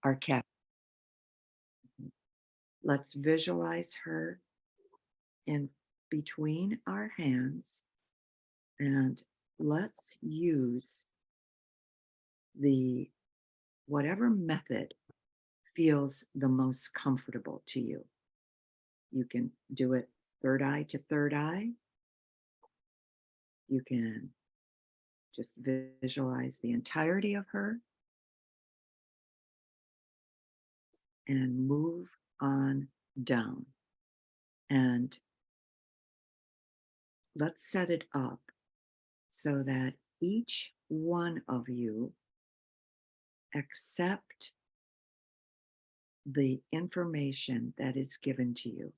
our cat. Let's visualize her in between our hands and let's use the whatever method feels the most comfortable to you. You can do it third eye to third eye. You can just visualize the entirety of her and move on down. And let's set it up so that each one of you accept the information that is given to you.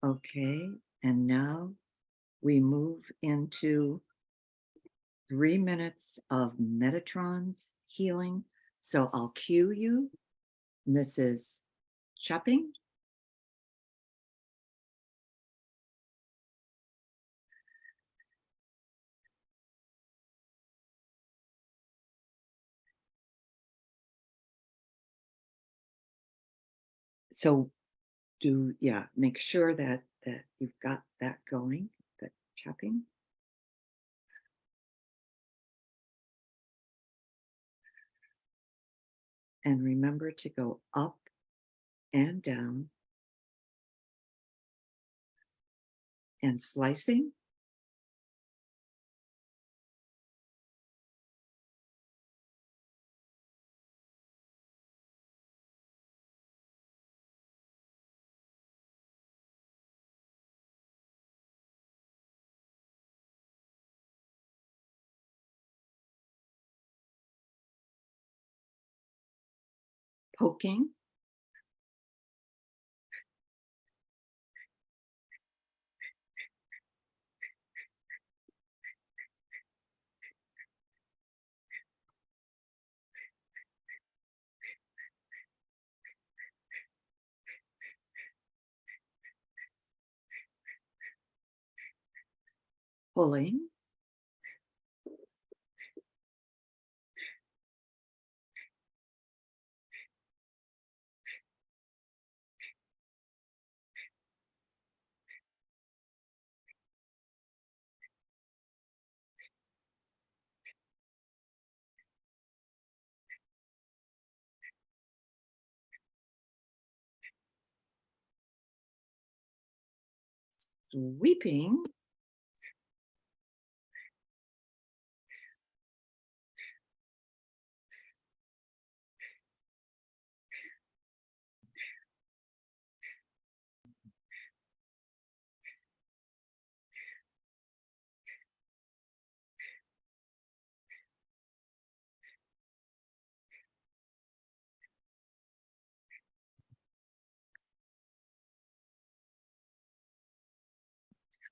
Okay, and now we move into 3 minutes of Metatron's healing. So I'll cue you. This is Chopping. So make sure that you've got that going, that chopping. And remember to go up and down and slicing. Poking. Pulling. Sweeping.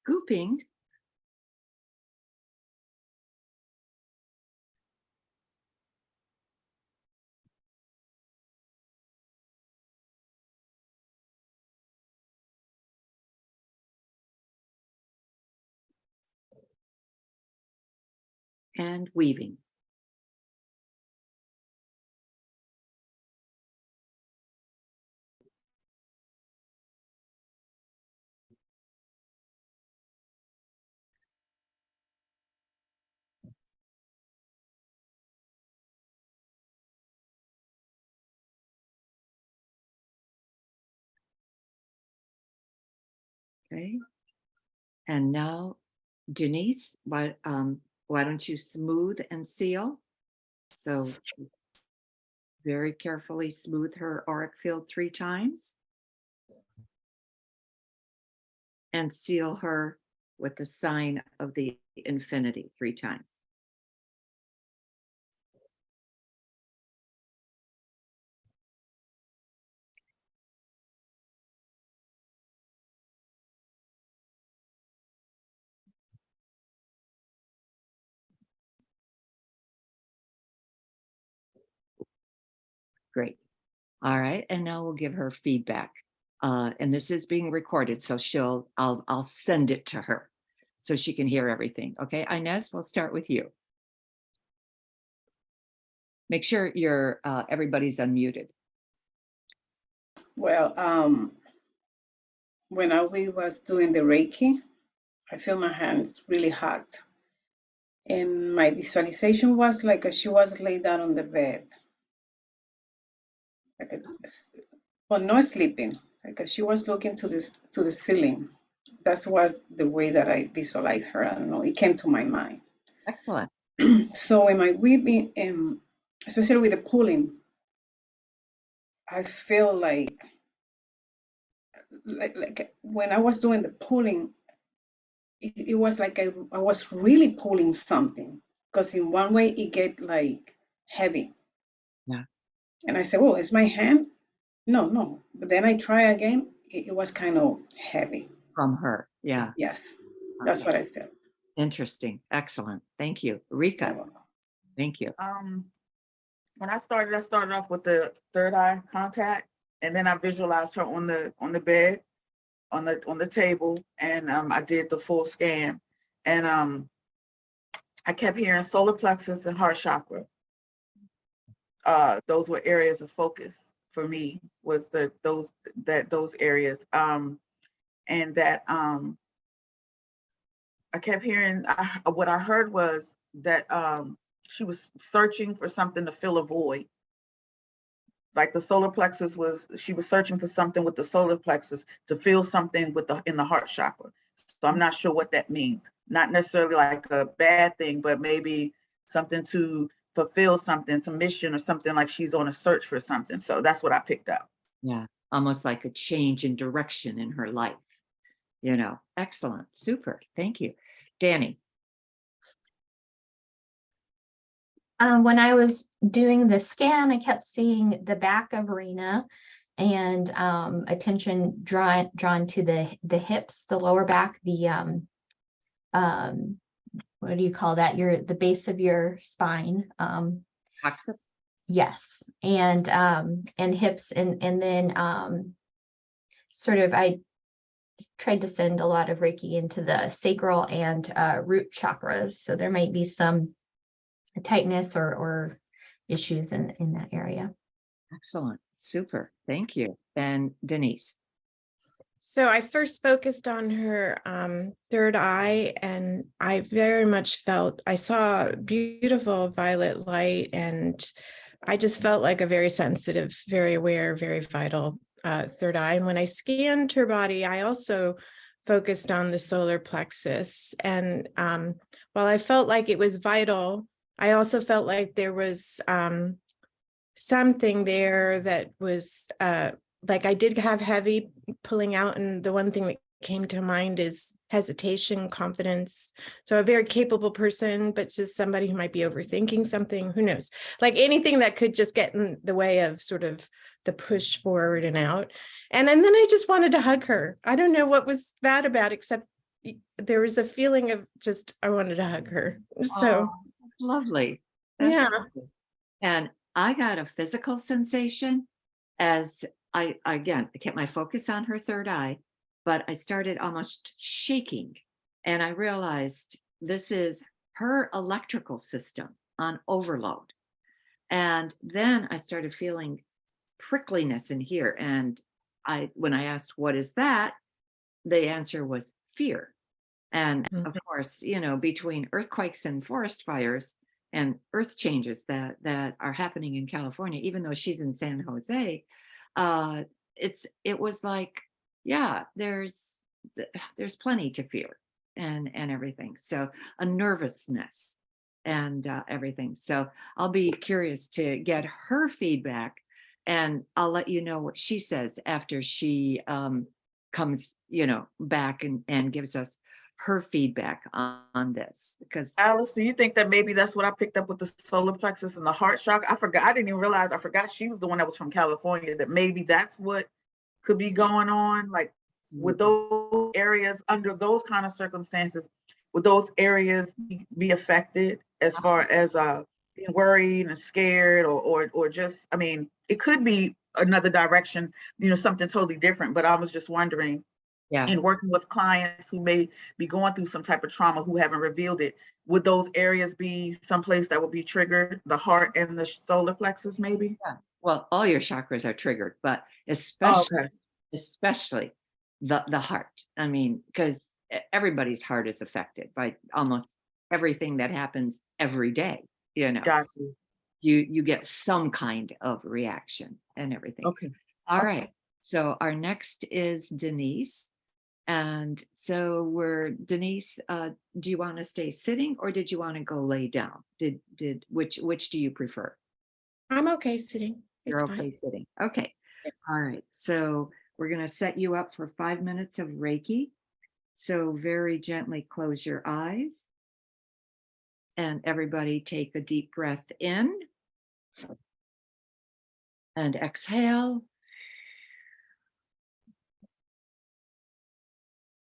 Scooping. And weaving. Okay. And now, Denise, why don't you smooth and seal? So very carefully smooth her auric field 3 times and seal her with the sign of the infinity 3 times. Great. All right, and now we'll give her feedback. And this is being recorded, so I'll send it to her so she can hear everything. Okay, Inez, we'll start with you. Make sure everybody's unmuted. Well, when we was doing the Reiki, I feel my hands really hot. And my visualization was like she was laid down on the bed. Well, not sleeping, like she was looking to the ceiling. That was the way that I visualized her. I don't know, it came to my mind. Excellent. So in my weaving, especially with the pulling, I feel like when I was doing the pulling, it was like I was really pulling something, because in one way it get like heavy. Yeah. And I said, oh, it's my hand? No. But then I try again, it was kind of heavy. from her. Yeah. Yes, that's Okay. what I felt. Interesting. Excellent. Thank you. Yeah, Rika, well, thank you. When I started off with the third eye contact, and then I visualized her on the bed, on the table, and I did the full scan, and I kept hearing solar plexus and heart chakra. Those were areas of focus for me. Was those areas, and that I kept hearing. What I heard was that she was searching for something to fill a void. Like the solar plexus she was searching for something with the solar plexus to feel something in the heart chakra. So I'm not sure what that means. Not necessarily like a bad thing, but maybe something to fulfill something, some mission or something, like she's on a search for something. So that's what I picked up. Yeah. Almost like a change in direction in her life. Excellent. Super. Thank you. Danny. When I was doing the scan, I kept seeing the back of Rena and attention drawn to the hips, the lower back, the what do you call that? The base of your spine. Occiput. Yes, and hips, and then sort of I tried to send a lot of Reiki into the sacral and root chakras, so there might be some tightness or issues in that area. Excellent. Super. Thank you. And Denise. So I first focused on her third eye, and I very much felt, I saw beautiful violet light, and I just felt like a very sensitive, very aware, very vital third eye. And when I scanned her body, I also focused on the solar plexus. And while I felt like it was vital, I also felt like there was something there that was like I did have heavy pulling out. And the one thing that came to mind is hesitation, confidence. So a very capable person, but just somebody who might be overthinking something, who knows, like anything that could just get in the way of sort of the push forward and out. And then I just wanted to hug her. I don't know what was that about, except there was a feeling of just, I wanted to hug her. So that's lovely. That's yeah. lovely. And I got a physical sensation as I kept my focus on her third eye, but I started almost shaking. And I realized this is her electrical system on overload. And then I started feeling prickliness in here. And when I asked, what is that? The answer was fear. And of course, between earthquakes and forest fires and earth changes that are happening in California, even though she's in San Jose, it was like, yeah, there's plenty to fear and everything. So a nervousness and everything. So I'll be curious to get her feedback, and I'll let you know what she says after she comes, back and gives us her feedback on this. Because Alice, do you think that maybe that's what I picked up with the solar plexus and the heart chakra? I forgot. I didn't even realize. I forgot she was the one that was from California. That maybe that's what could be going on. Like with those areas, under those kind of circumstances, would those areas be affected as far as being worried and scared, or just? I mean, it could be another direction. Something totally different. But I was just wondering. yeah, And working with clients who may be going through some type of trauma who haven't revealed it, would those areas be someplace that would be triggered, the heart and the solar plexus maybe? yeah. Well, all your chakras are triggered, but Oh, especially the heart. I mean, because everybody's heart is affected by almost everything that happens every day. Got you. You get some kind of reaction and everything. Okay. All Okay. right. So our next is Denise. And so Denise, do you want to stay sitting or did you want to go lay down? Which do you prefer? I'm okay sitting. It's You're fine. okay sitting. Okay. All right. So we're going to set you up for 5 minutes of Reiki. So very gently close your eyes. And everybody take a deep breath in. And exhale.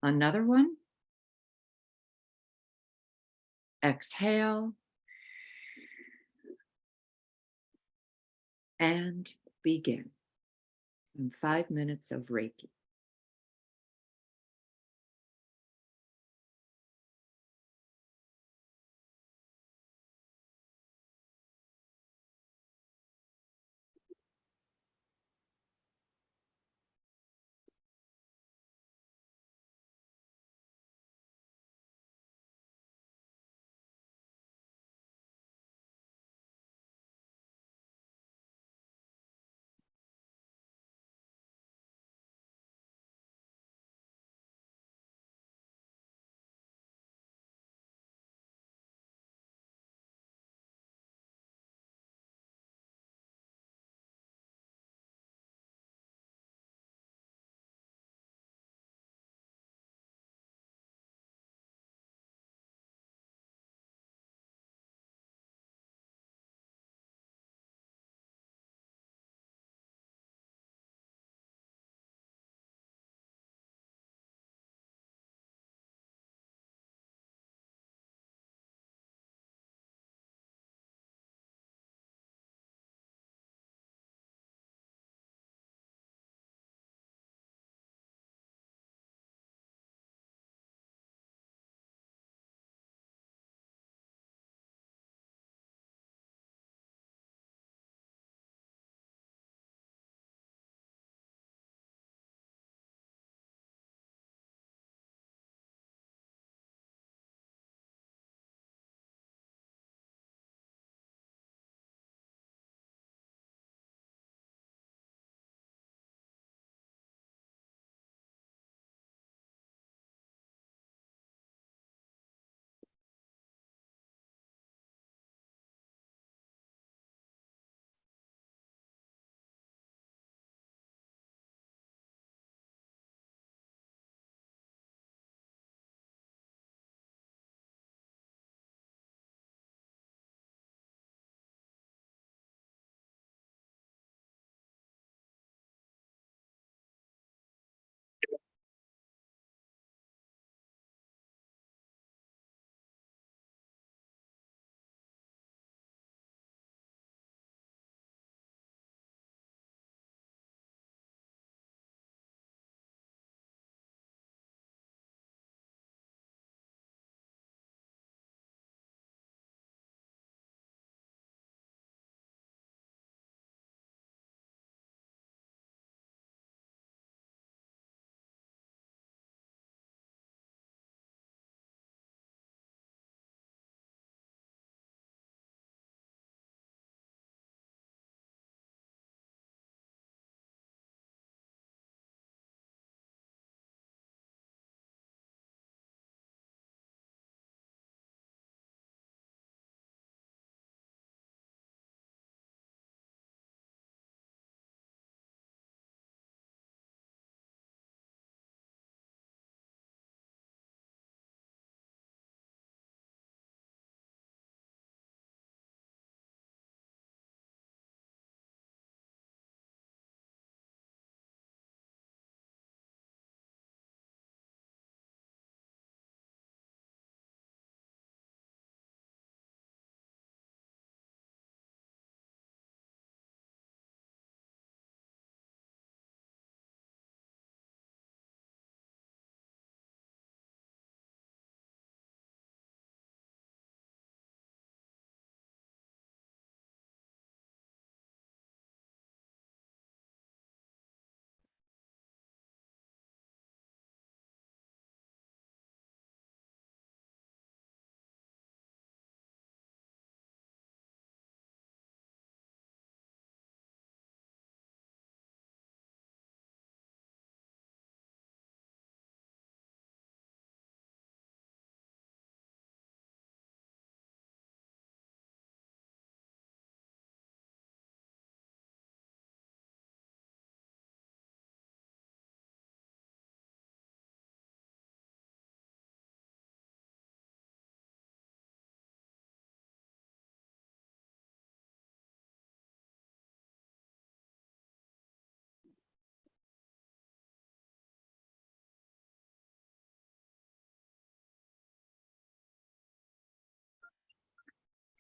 Another one. Exhale. And begin. And 5 minutes of Reiki.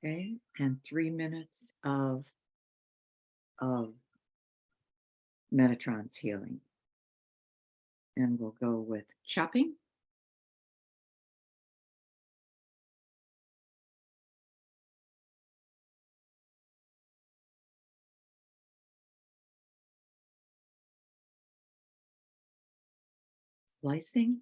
Okay, and 3 minutes of Metatron's healing. And we'll go with chopping. Slicing.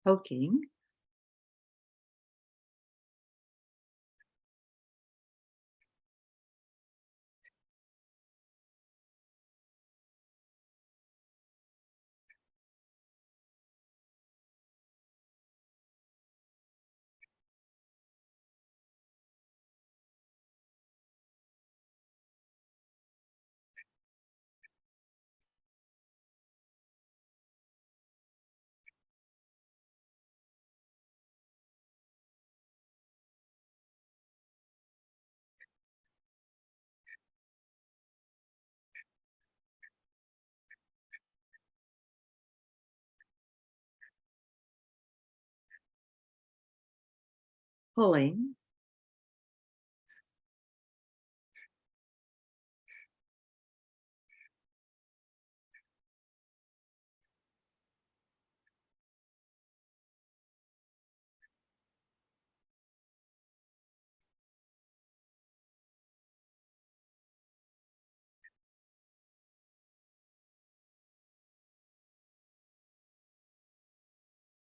Poking. Pulling.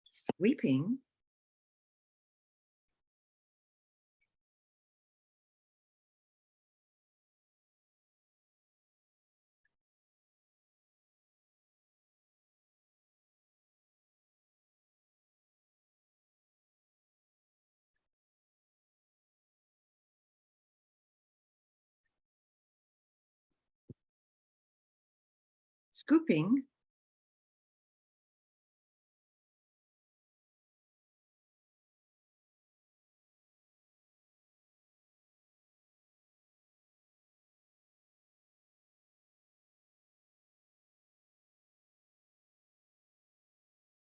Sweeping. Scooping.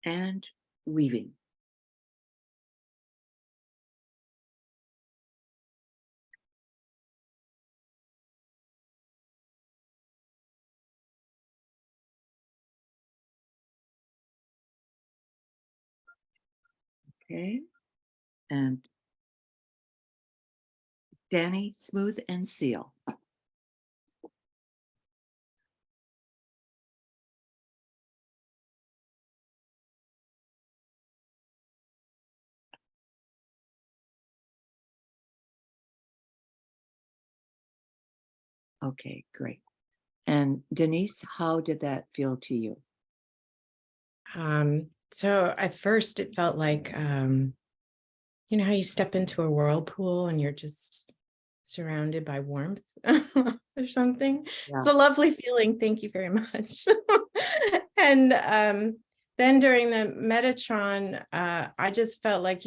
And weaving. Okay. And Danny, smooth and seal. Okay, great. And Denise, how did that feel to you? So at first it felt like, you know how you step into a whirlpool and you're just surrounded by warmth or something. Yeah. It's a lovely feeling. Thank you very much. And then during the Metatron, I just felt like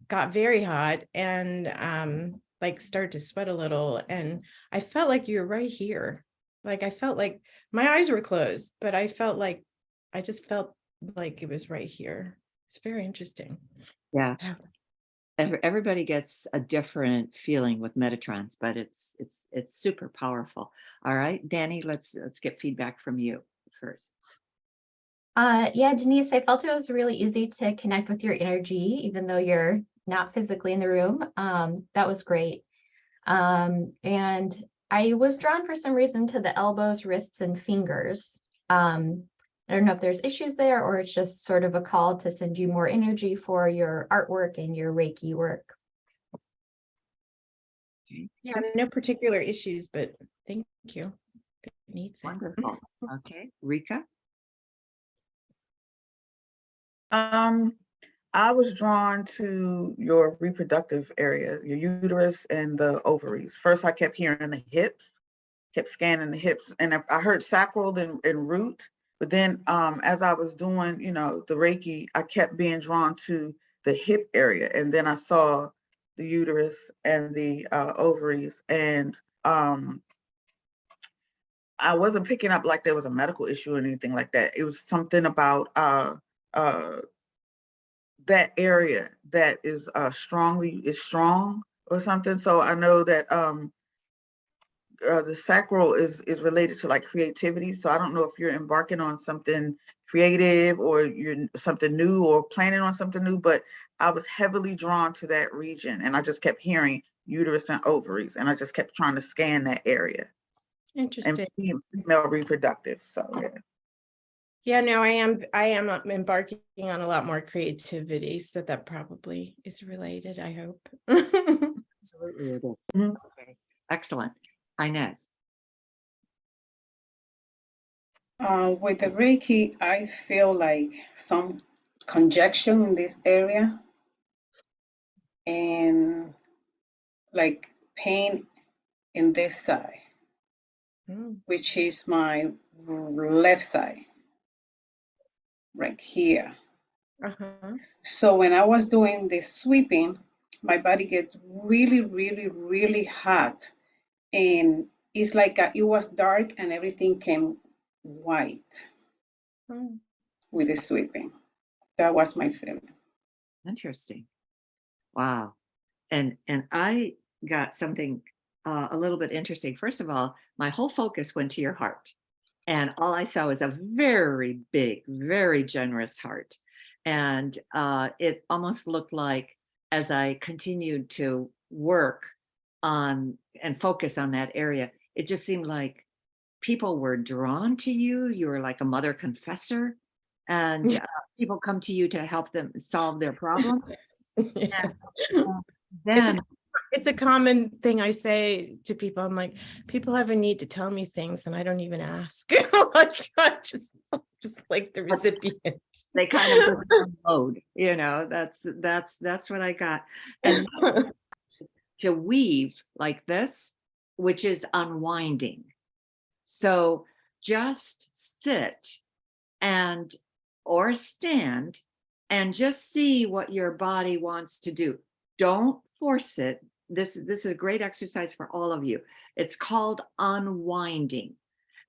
got very hot and like started to sweat a little. And I felt like you were right here. Like I felt like my eyes were closed, but I just felt like it was right here. It's very interesting. Yeah. Yeah. Everybody gets a different feeling with Metatrons, but it's super powerful. All right, Danny, let's get feedback from you first. Yeah, Denise, I felt it was really easy to connect with your energy, even though you're not physically in the room. That was great. And I was drawn for some reason to the elbows, wrists, and fingers. I don't know if there's issues there or it's just sort of a call to send you more energy for your artwork and your Reiki work. Okay. Yeah, no particular issues, but thank you. Good needs it. Wonderful. Okay, Rika. I I was drawn to your reproductive area, your uterus and the ovaries. First, I kept hearing the hips, kept scanning the hips, and I heard sacral and root. But then, as I was doing, the Reiki, I kept being drawn to the hip area, and then I saw the uterus and the ovaries, and I wasn't picking up like there was a medical issue or anything like that. It was something about that area that is strong or something. So I know that the sacral is related to like creativity. So I don't know if you're embarking on something creative or you're something new or planning on something new, but I was heavily drawn to that region, and I just kept hearing uterus and ovaries, and I just kept trying to scan that area. Interesting. And female reproductive. So yeah. Yeah, no, I am embarking on a lot more creativity, so that probably is related, I hope. Absolutely it is. Mhm. Okay, excellent. Inez. With the Reiki, I feel like some conjection in this area and like pain in this side, Mm, which is my left side, right here. uh-huh. So when I was doing the sweeping, my body gets really, really, really hot. And it's like it was dark and everything came white Mm. with the sweeping. That was my feeling. Interesting. Wow. And I got something a little bit interesting. First of all, my whole focus went to your heart. And all I saw was a very big, very generous heart. And it almost looked like as I continued to work on and focus on that area, it just seemed like people were drawn to you. You were like a mother confessor, and people come to you to help them solve their problem. Yeah. Uh, It's a, then it's a common thing I say to people. I'm like, people have a need to tell me things and I don't even ask. Like, I'm just like the recipient. they kind of unload, that's what I got. And to weave like this, which is unwinding. So just sit and or stand and just see what your body wants to do. Don't force it. This is a great exercise for all of you. It's called unwinding.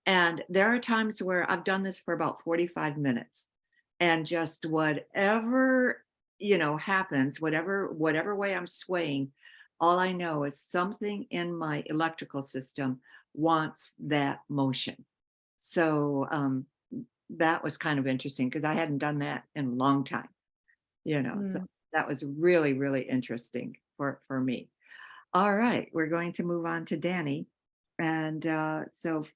And there are times where I've done this for about 45 minutes, and just whatever, happens, whatever way I'm swaying, all I know is something in my electrical system wants that motion. So that was kind of interesting because I hadn't done that in a long time, so Mm. that was really, really interesting for me. All right, we're going to move on to Danny. And so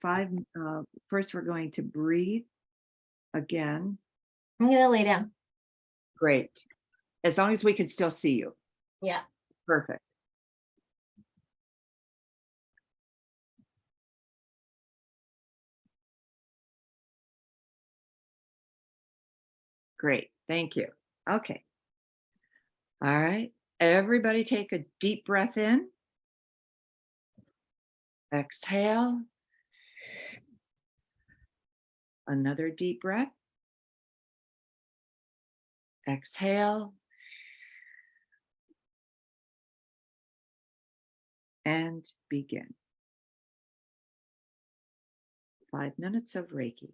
first we're going to breathe again. I'm gonna lay down. Great. As long as we can still see you. Yeah. Perfect. Great. Thank you. Okay. All right. Everybody take a deep breath in. Exhale. Another deep breath. Exhale. And begin. 5 minutes of Reiki.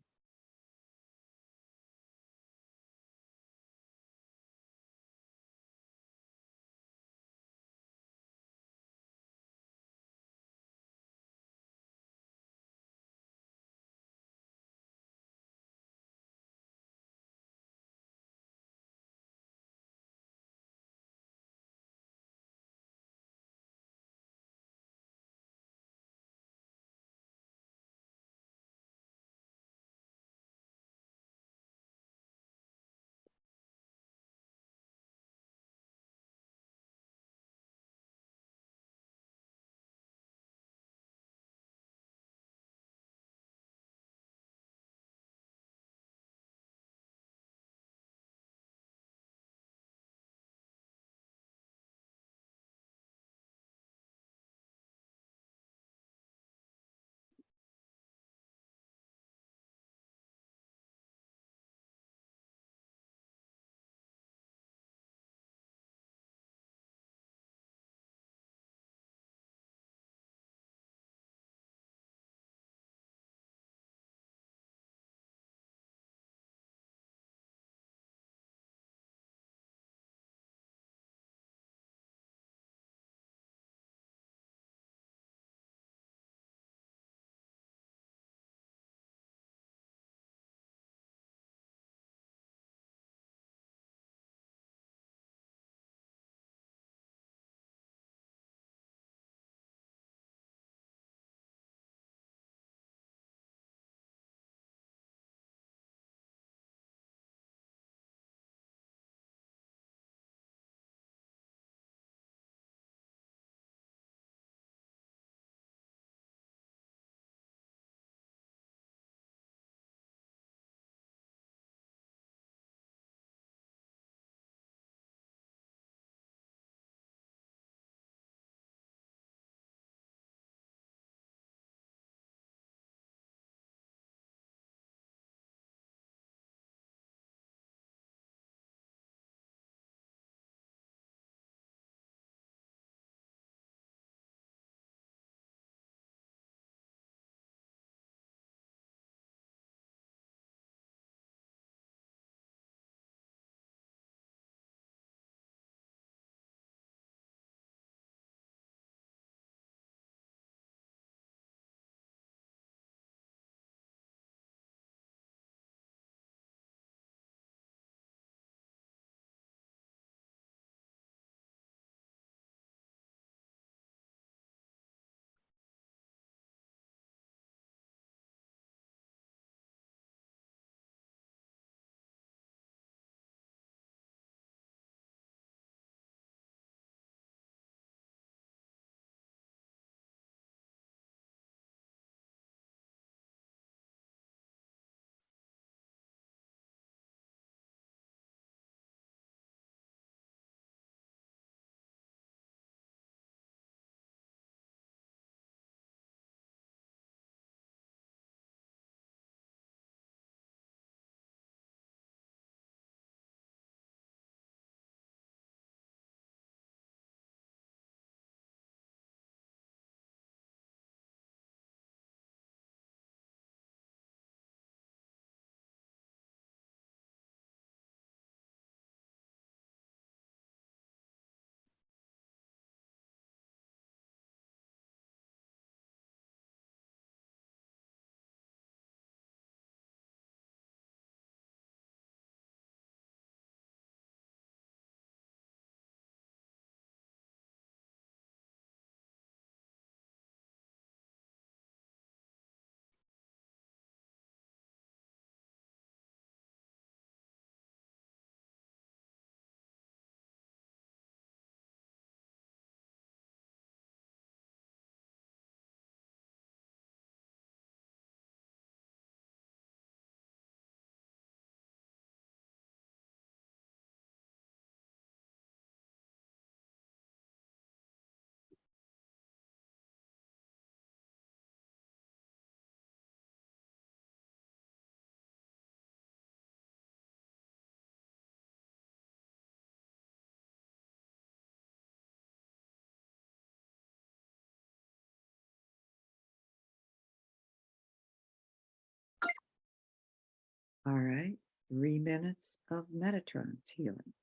All right, 3 minutes of Metatrons healing.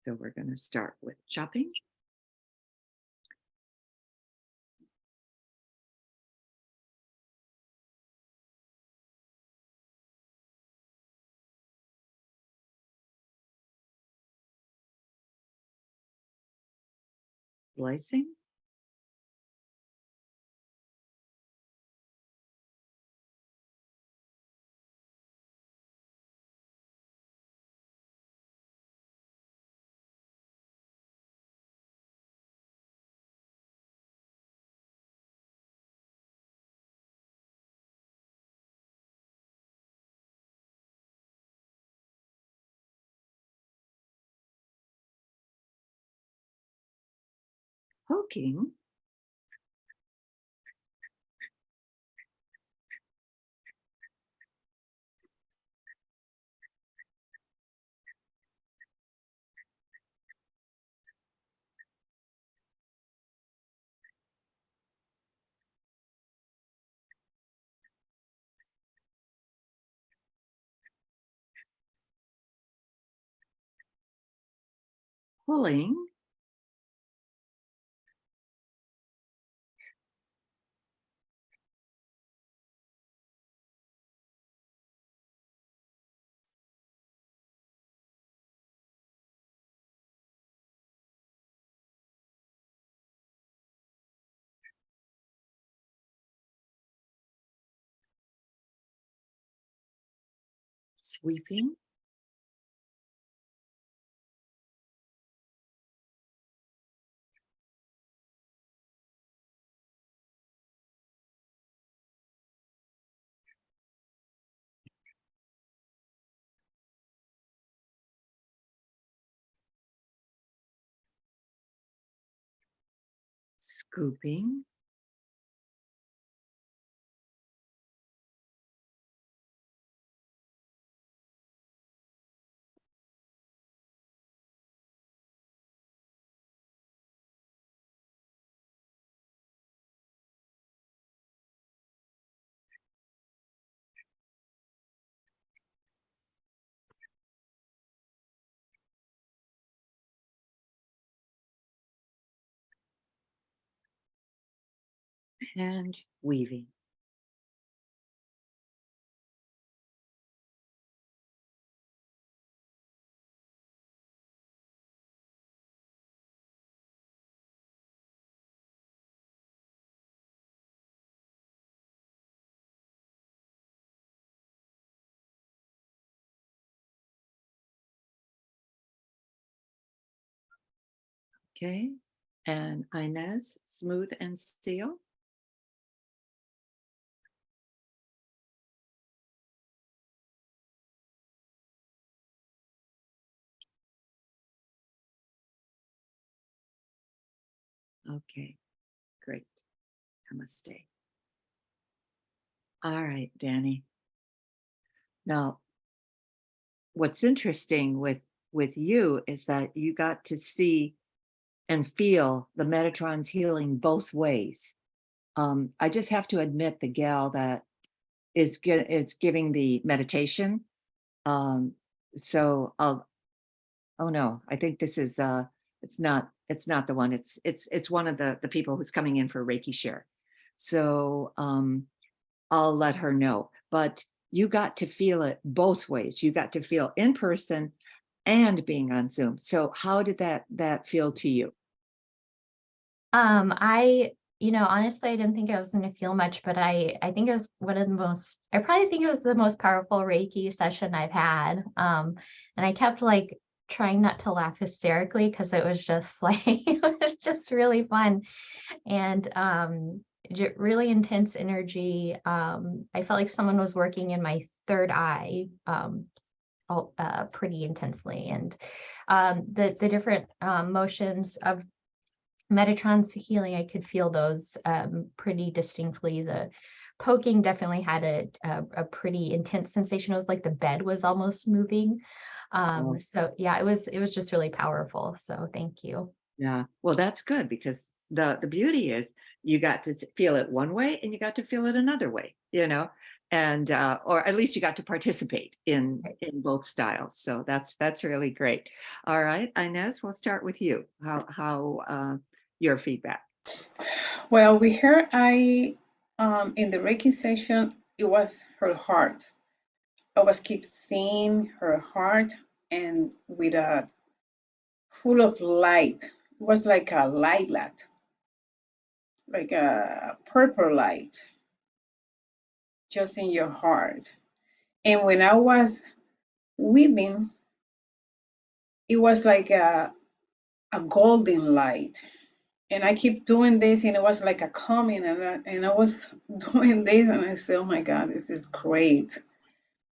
So we're going to start with chopping. Slicing. Poking. Pulling. Sweeping. Scooping. And weaving. Okay. And Inez, smooth and seal. Okay, great. Namaste. All right, Danny. Now, what's interesting with you is that you got to see and feel the Metatron's healing both ways. I just have to admit the gal that it's giving the meditation. Um, so I'll oh no, I think this is it's not the one. It's one of the people who's coming in for Reiki share. So I'll let her know. But you got to feel it both ways. You got to feel in person and being on Zoom. So how did that feel to you? I, honestly, I didn't think I was going to feel much, but I think it was I probably think it was the most powerful Reiki session I've had. And I kept like trying not to laugh hysterically because it was just like, it was just really fun and, really intense energy. I felt like someone was working in my third eye, pretty intensely. And, the different, motions of Metatron's healing, I could feel those pretty distinctly. The poking definitely had a pretty intense sensation. It was like the bed was almost moving. Oh, So yeah, it was just really powerful. So thank you. yeah. Well, that's good because the beauty is you got to feel it one way and you got to feel it another way, and or at least you got to participate in both styles. So that's really great. All right, Inez, we'll start with you. How your feedback? Well, with her, in the Reiki session, it was her heart. I was keep seeing her heart and with a full of light. It was like a light, like a purple light, just in your heart. And when I was weaving, it was like a golden light. And I keep doing this, and it was like a coming, and I was doing this, and I said, "Oh my God, this is great."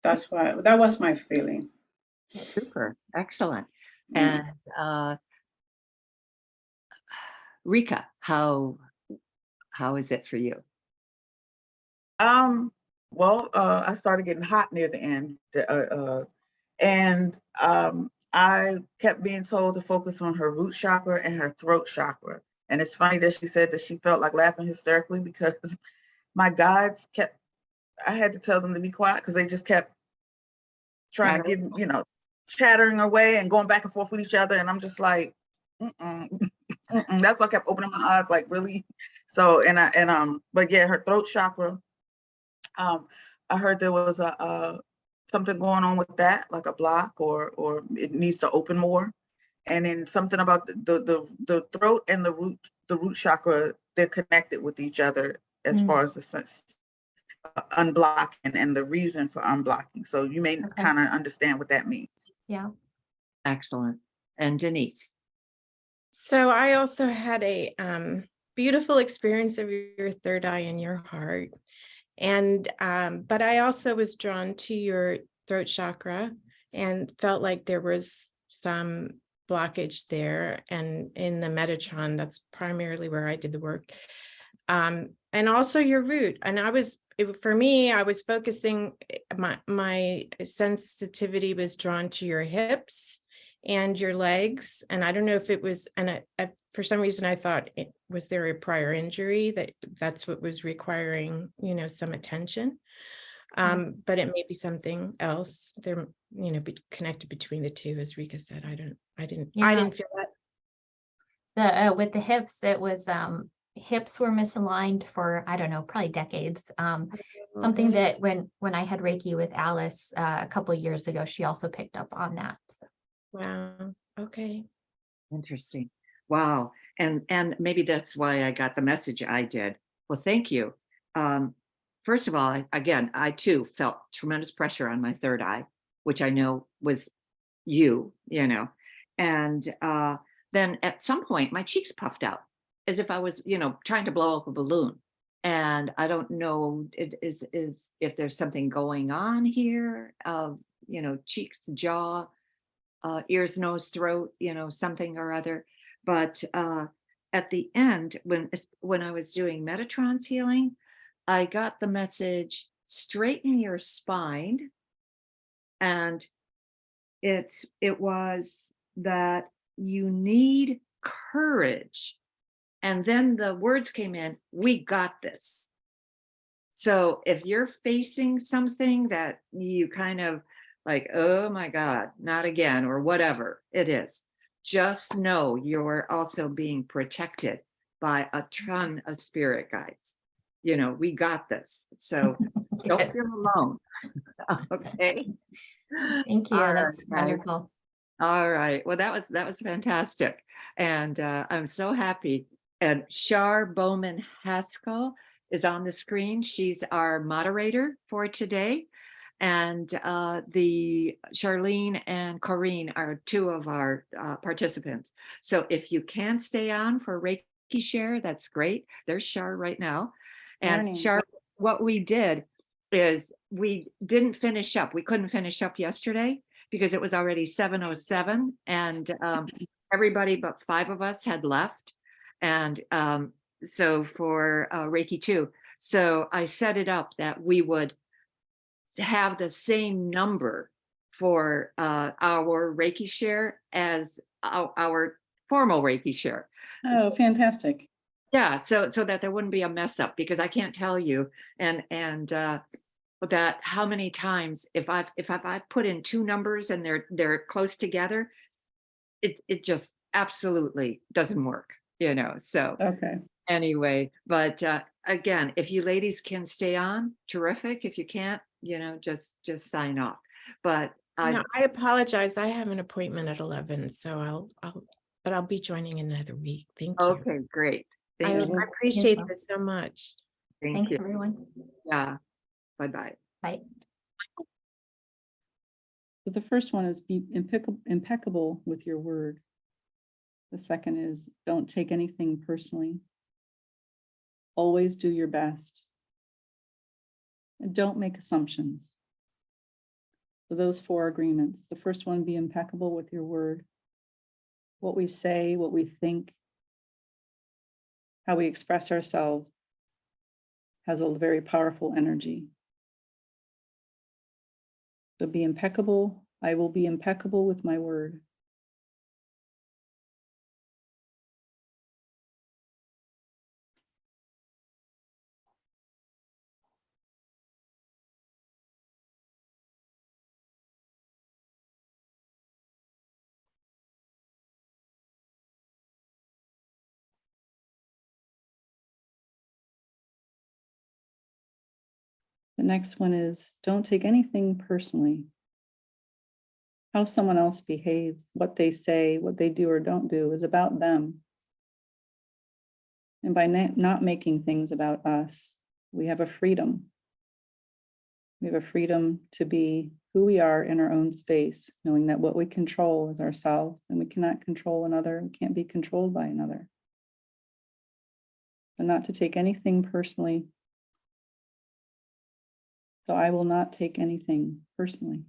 That was my feeling. Super, excellent. Yeah. And Rika, how is it for you? Well, I started getting hot near the end, and I kept being told to focus on her root chakra and her throat chakra. And it's funny that she said that she felt like laughing hysterically because my guides kept, I had to tell them to be quiet because they just kept trying to give, chattering away and going back and forth with each other. And I'm just like, mm-mm. That's why I kept opening my eyes, like, really? So, but yeah, her throat chakra, I heard there was something going on with that, like a block, or it needs to open more. And then something about the throat and the root chakra, they're connected with each other as far as the sense unblocking and the reason for unblocking. So you may kind of understand what that means. Yeah. Excellent. And Denise? So I also had a beautiful experience of your third eye and your heart. And but I also was drawn to your throat chakra and felt like there was some blockage there. And in the Metatron, that's primarily where I did the work. And also your root. And for me, I was focusing, my sensitivity was drawn to your hips and your legs. And I don't know if it was, and for some reason I thought, was there a prior injury that's what was requiring, some attention. But it may be something else. There, be connected between the two, as Rika said. I didn't feel that. With the hips, it was hips were misaligned for, I don't know, probably decades. Something that when I had Reiki with Alice a couple of years ago, she also picked up on that. So. Wow. Okay. Interesting. Wow. And maybe that's why I got the message I did. Well, thank you. First of all, again, I too felt tremendous pressure on my third eye, which I know was you, and then at some point my cheeks puffed out as if I was, trying to blow up a balloon. And I don't know, it is if there's something going on here, cheeks, jaw, ears, nose, throat, something or other. But at the end, when I was doing Metatron's healing, I got the message, straighten your spine. And it was that you need courage. And then the words came in, we got this. So if you're facing something that you kind of like, oh my God, not again, or whatever it is, just know you're also being protected by a ton of spirit guides. We got this. So don't feel alone. Okay. Thank you. All That's right. wonderful. All right. Well, that was fantastic. And I'm so happy. And Char Haskell is on the screen. She's our moderator for today. And the Charlene and Corrine are two of our participants. So if you can stay on for Reiki share, that's great. There's Char right now. And Char, what we did is we didn't finish up. We couldn't finish up yesterday because it was already 7:07 and everybody but 5 of us had left. And so for Reiki 2, so I set it up that we would have the same number for our Reiki share as our formal Reiki share. Oh, fantastic. Yeah, so that there wouldn't be a mess up, because I can't tell you, and about how many times if I've put in 2 numbers and they're close together, it just absolutely doesn't work, so Okay. anyway, but, again, if you ladies can stay on, terrific. If you can't, just sign off. But I No, I apologize. I have an appointment at 11, so but I'll be joining in another week. Thank you. okay, great. I Thank you. appreciate this so much. Thank Thanks, you. everyone. Yeah, bye-bye. Bye. So the first one is be impeccable with your word. The second is don't take anything personally. Always do your best. And don't make assumptions. So those 4 agreements. The first one, be impeccable with your word. What we say, what we think, how we express ourselves has a very powerful energy. So be impeccable. I will be impeccable with my word. The next one is don't take anything personally. How someone else behaves, what they say, what they do or don't do is about them. And by not making things about us, we have a freedom. We have a freedom to be who we are in our own space, knowing that what we control is ourselves, and we cannot control another, we can't be controlled by another. And not to take anything personally. So I will not take anything personally.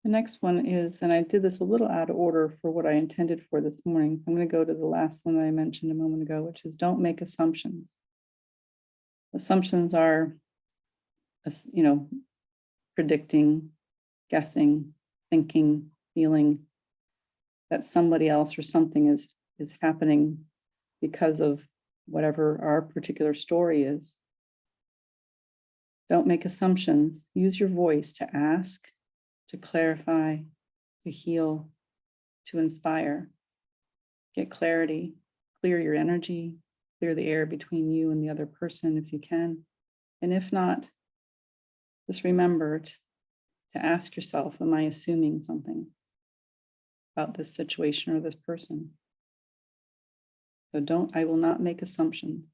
The next one is, and I did this a little out of order for what I intended for this morning. I'm going to go to the last one that I mentioned a moment ago, which is don't make assumptions. Assumptions are, predicting, guessing, thinking, feeling that somebody else or something is happening because of whatever our particular story is. Don't make assumptions. Use your voice to ask, to clarify, to heal, to inspire. Get clarity, clear your energy, clear the air between you and the other person if you can. And if not, just remember to ask yourself, am I assuming something about this situation or this person? So I will not make assumptions.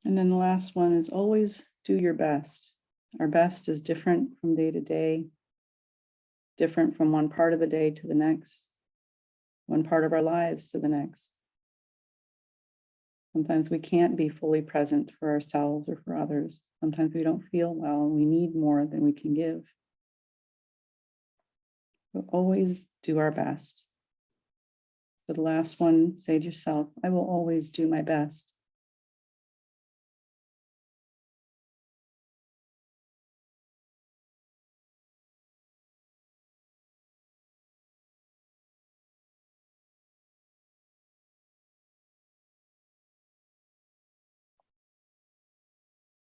And then the last one is always do your best. Our best is different from day to day, different from one part of the day to the next, one part of our lives to the next. Sometimes we can't be fully present for ourselves or for others. Sometimes we don't feel well and we need more than we can give. We'll always do our best. So the last one, say to yourself, I will always do my best.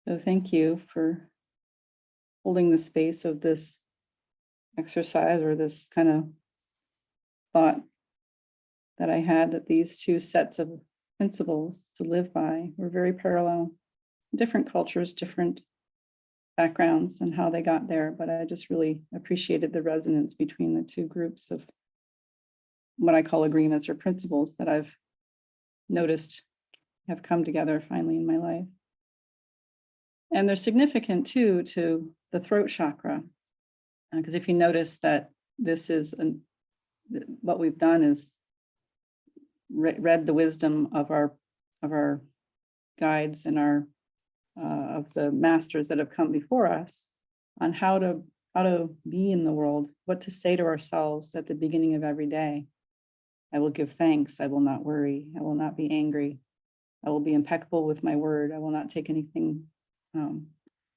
So thank you for holding the space of this exercise or this kind of thought that I had, that these 2 sets of principles to live by were very parallel. Different cultures, different backgrounds and how they got there, but I just really appreciated the resonance between the 2 groups of what I call agreements or principles that I've noticed have come together finally in my life. And they're significant too to the throat chakra, because if you notice that this is what we've done is read the wisdom of our guides and our of the masters that have come before us on how to be in the world, what to say to ourselves at the beginning of every day. I will give thanks. I will not worry. I will not be angry. I will be impeccable with my word. I will not take anything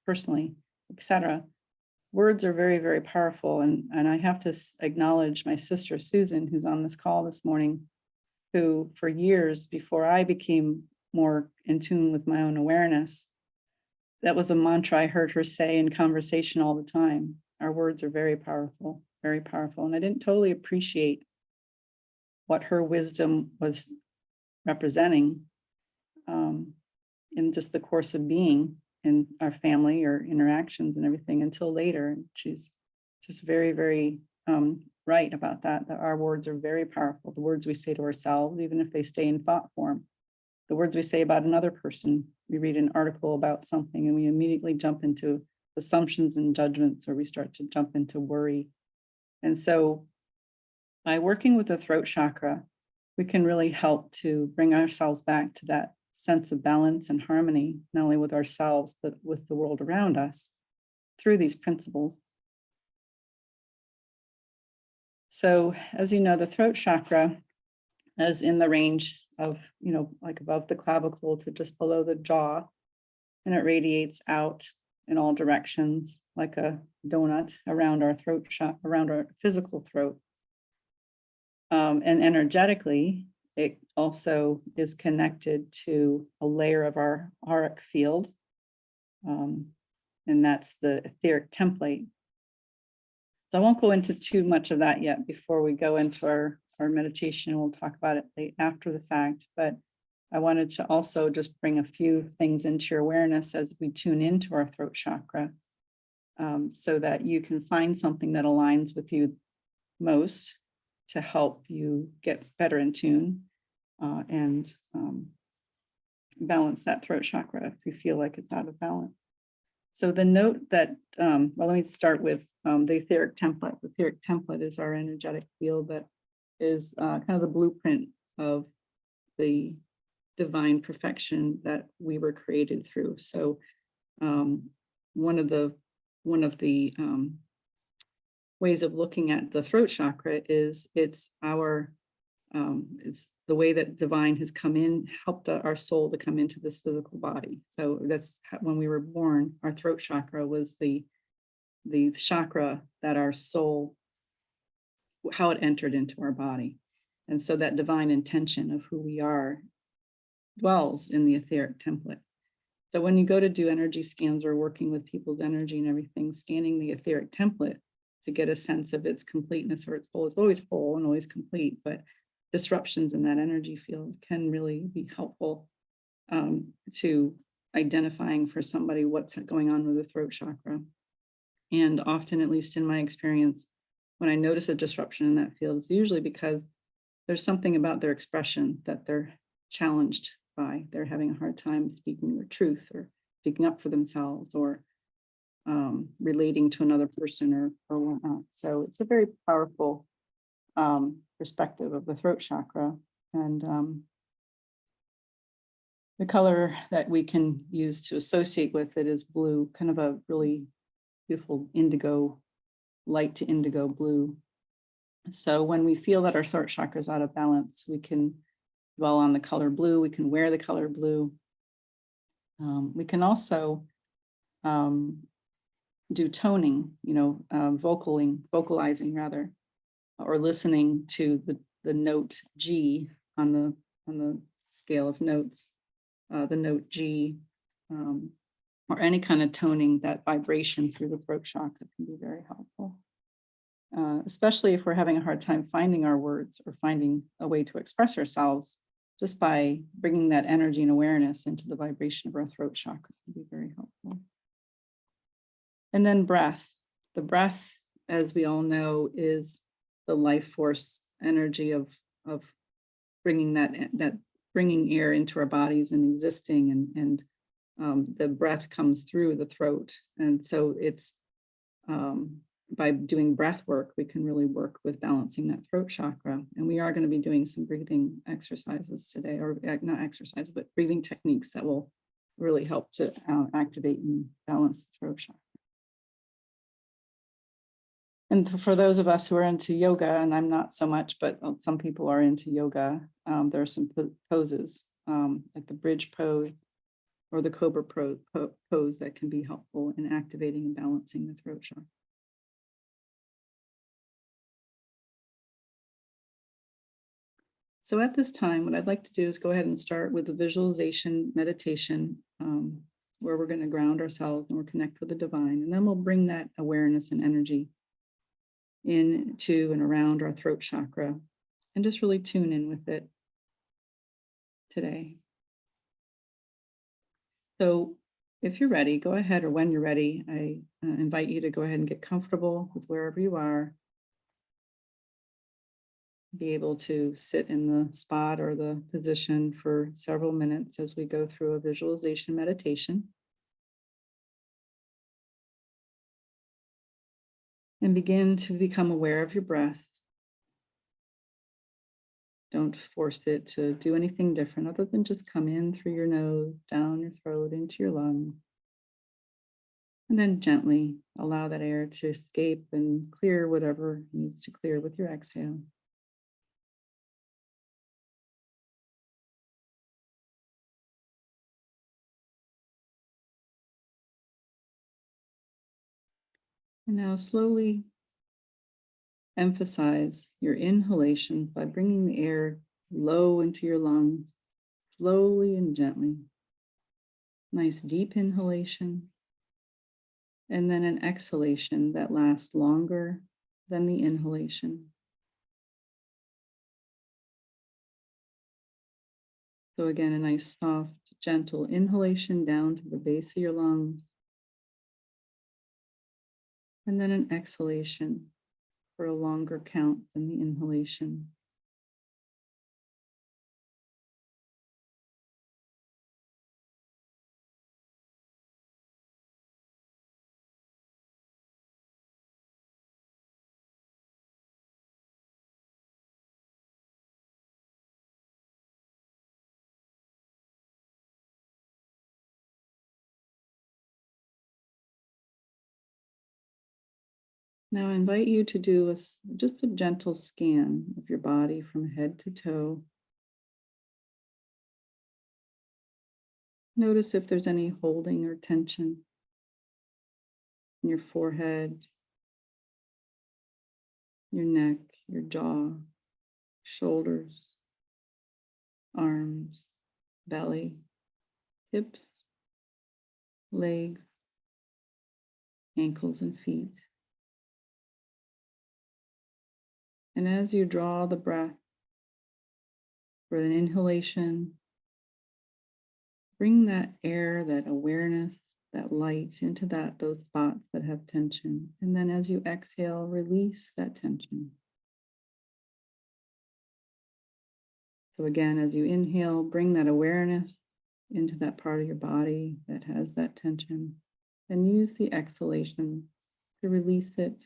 personally, etc. Words are very, very powerful. And I have to acknowledge my sister, Susan, who's on this call this morning, who for years before I became more in tune with my own awareness, that was a mantra I heard her say in conversation all the time. Our words are very powerful, very powerful. And I didn't totally appreciate what her wisdom was representing in just the course of being in our family or interactions and everything until later. And she's just very, very right about that our words are very powerful. The words we say to ourselves, even if they stay in thought form, the words we say about another person, we read an article about something and we immediately jump into assumptions and judgments, or we start to jump into worry. And so by working with the throat chakra, we can really help to bring ourselves back to that sense of balance and harmony, not only with ourselves, but with the world around us through these principles. So as you know, the throat chakra is in the range of, like above the clavicle to just below the jaw, and it radiates out in all directions like a donut around our throat chakra, around our physical throat. And energetically, it also is connected to a layer of our auric field, and that's the etheric template. So I won't go into too much of that yet before we go into our meditation. We'll talk about it after the fact, but I wanted to also just bring a few things into your awareness as we tune into our throat chakra, so that you can find something that aligns with you most to help you get better in tune and balance that throat chakra if you feel like it's out of balance. So the note that, well, let me start with the etheric template. The etheric template is our energetic field that is kind of the blueprint of the divine perfection that we were created through. So one of the ways of looking at the throat chakra is it's the way that divine has come in, helped our soul to come into this physical body. So that's when we were born, our throat chakra was the chakra that our soul, how it entered into our body. And so that divine intention of who we are dwells in the etheric template. So when you go to do energy scans or working with people's energy and everything, scanning the etheric template to get a sense of its completeness or its whole, it's always whole and always complete, but disruptions in that energy field can really be helpful to identifying for somebody what's going on with the throat chakra. And often, at least in my experience, when I notice a disruption in that field, it's usually because there's something about their expression that they're challenged by. They're having a hard time speaking their truth or speaking up for themselves or relating to another person or whatnot. So it's a very powerful perspective of the throat chakra. And the color that we can use to associate with it is blue, kind of a really beautiful indigo, light to indigo blue. So when we feel that our throat chakra is out of balance, we can dwell on the color blue. We can wear the color blue. We can also do toning, vocalizing rather, or listening to the note G on the scale of notes, the note G, or any kind of toning. That vibration through the throat chakra can be very helpful, especially if we're having a hard time finding our words or finding a way to express ourselves. Just by bringing that energy and awareness into the vibration of our throat chakra can be very helpful. And then breath. The breath, as we all know, is the life force energy of bringing that bringing air into our bodies and existing, and the breath comes through the throat. And so it's by doing breath work, we can really work with balancing that throat chakra. And we are going to be doing some breathing exercises today, or not exercises, but breathing techniques that will really help to activate and balance the throat chakra. And for those of us who are into yoga, and I'm not so much, but some people are into yoga, there are some poses like the bridge pose or the cobra pose that can be helpful in activating and balancing the throat chakra. So at this time, what I'd like to do is go ahead and start with a visualization meditation where we're going to ground ourselves and we'll connect with the divine. And then we'll bring that awareness and energy into and around our throat chakra and just really tune in with it today. So if you're ready, go ahead, or when you're ready, I invite you to go ahead and get comfortable with wherever you are. Be able to sit in the spot or the position for several minutes as we go through a visualization meditation. And begin to become aware of your breath. Don't force it to do anything different other than just come in through your nose, down your throat, into your lungs. And then gently allow that air to escape and clear whatever needs to clear with your exhale. And now slowly emphasize your inhalation by bringing the air low into your lungs, slowly and gently. Nice deep inhalation, and then an exhalation that lasts longer than the inhalation. So again, a nice soft, gentle inhalation down to the base of your lungs, and then an exhalation for a longer count than the inhalation. Now I invite you to do just a gentle scan of your body from head to toe. Notice if there's any holding or tension in your forehead, your neck, your jaw, shoulders, arms, belly, hips, legs, ankles, and feet. And as you draw the breath for an inhalation, bring that air, that awareness, that light into those spots that have tension. And then as you exhale, release that tension. So again, as you inhale, bring that awareness into that part of your body that has that tension, and use the exhalation to release it,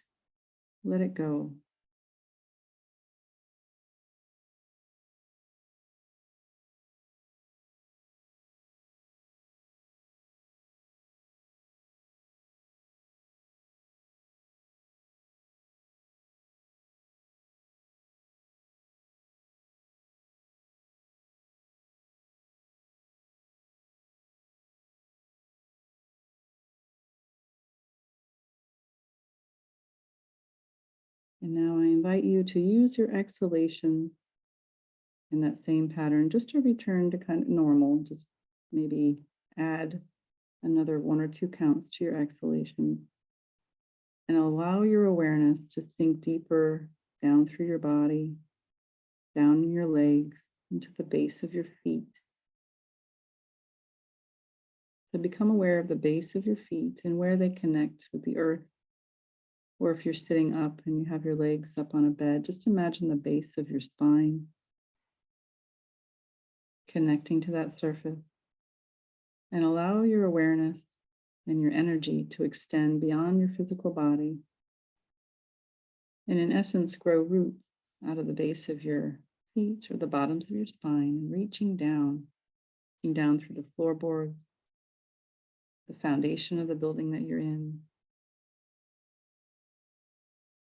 let it go. And now I invite you to use your exhalations in that same pattern, just to return to kind of normal. Just maybe add another 1 or 2 counts to your exhalations, and allow your awareness to sink deeper down through your body, down your legs, into the base of your feet. So become aware of the base of your feet and where they connect with the earth. Or if you're sitting up and you have your legs up on a bed, just imagine the base of your spine connecting to that surface, and allow your awareness and your energy to extend beyond your physical body, and in essence, grow roots out of the base of your feet or the bottoms of your spine, reaching down through the floorboards, the foundation of the building that you're in.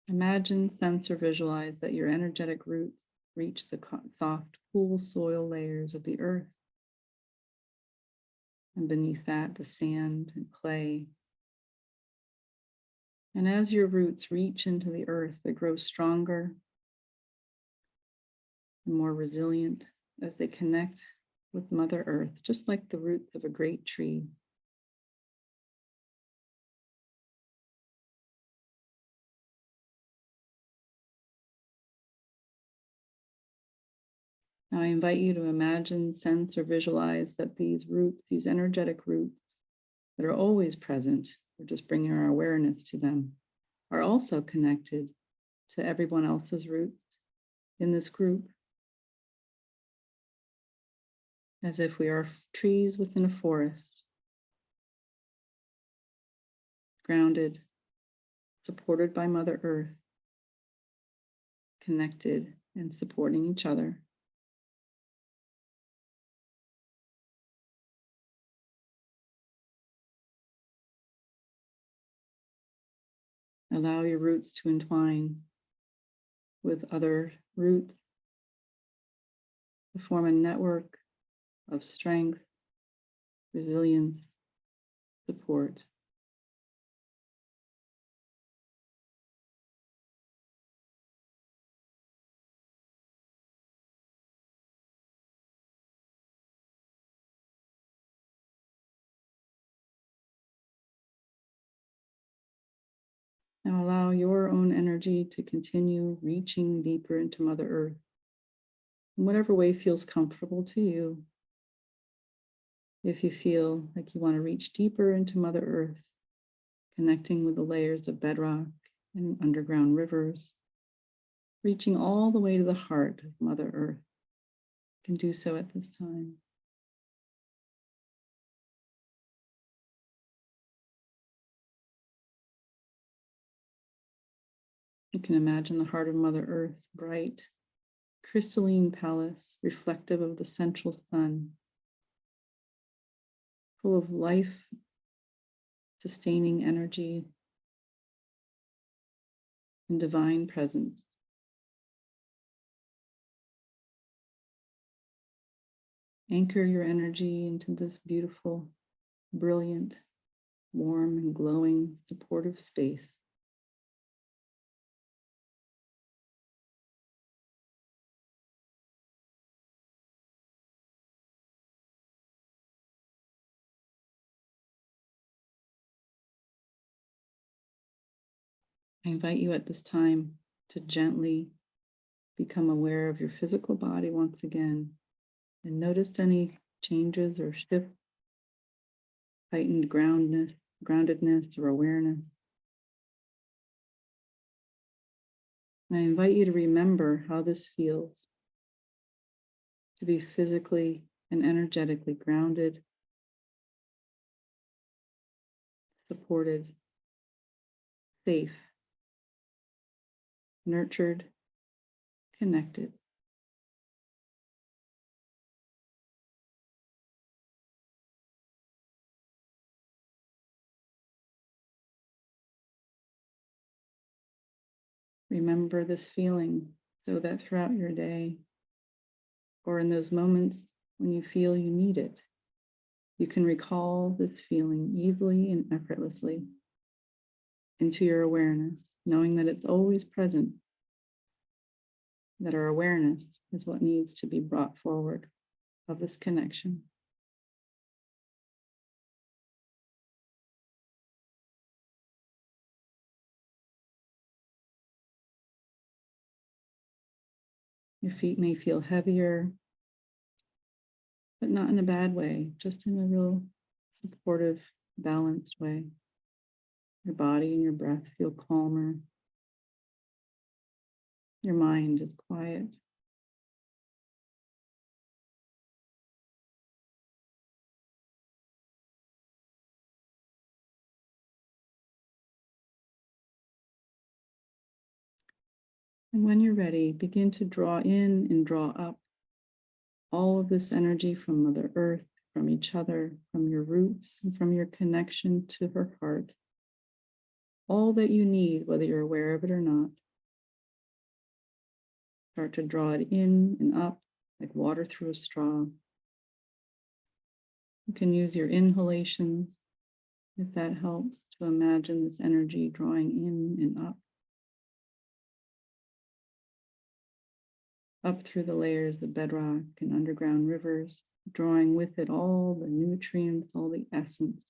Imagine, sense, or visualize that your energetic roots reach the soft, cool soil layers of the earth. And beneath that, the sand and clay. And as your roots reach into the earth, they grow stronger and more resilient as they connect with Mother Earth, just like the roots of a great tree. Now I invite you to imagine, sense, or visualize that these roots, these energetic roots that are always present, we're just bringing our awareness to them, are also connected to everyone else's roots in this group, as if we are trees within a forest, grounded, supported by Mother Earth, connected and supporting each other. Allow your roots to entwine with other roots to form a network of strength, resilience, support. Now allow your own energy to continue reaching deeper into Mother Earth in whatever way feels comfortable to you. If you feel like you want to reach deeper into Mother Earth, connecting with the layers of bedrock and underground rivers, reaching all the way to the heart of Mother Earth, you can do so at this time. You can imagine the heart of Mother Earth, bright, crystalline palace, reflective of the central sun, full of life, sustaining energy, and divine presence. Anchor your energy into this beautiful, brilliant, warm and glowing, supportive space. I invite you at this time to gently become aware of your physical body once again and notice any changes or shifts, heightened groundedness or awareness. And I invite you to remember how this feels to be physically and energetically grounded, supported, safe, nurtured, connected. Remember this feeling so that throughout your day, or in those moments when you feel you need it, you can recall this feeling easily and effortlessly into your awareness, knowing that it's always present, that our awareness is what needs to be brought forward of this connection. Your feet may feel heavier, but not in a bad way, just in a real supportive, balanced way. Your body and your breath feel calmer. Your mind is quiet. And when you're ready, begin to draw in and draw up all of this energy from Mother Earth, from each other, from your roots, and from your connection to her heart. All that you need, whether you're aware of it or not. Start to draw it in and up like water through a straw. You can use your inhalations, if that helps, to imagine this energy drawing in and up through the layers of bedrock and underground rivers, drawing with it all the nutrients, all the essence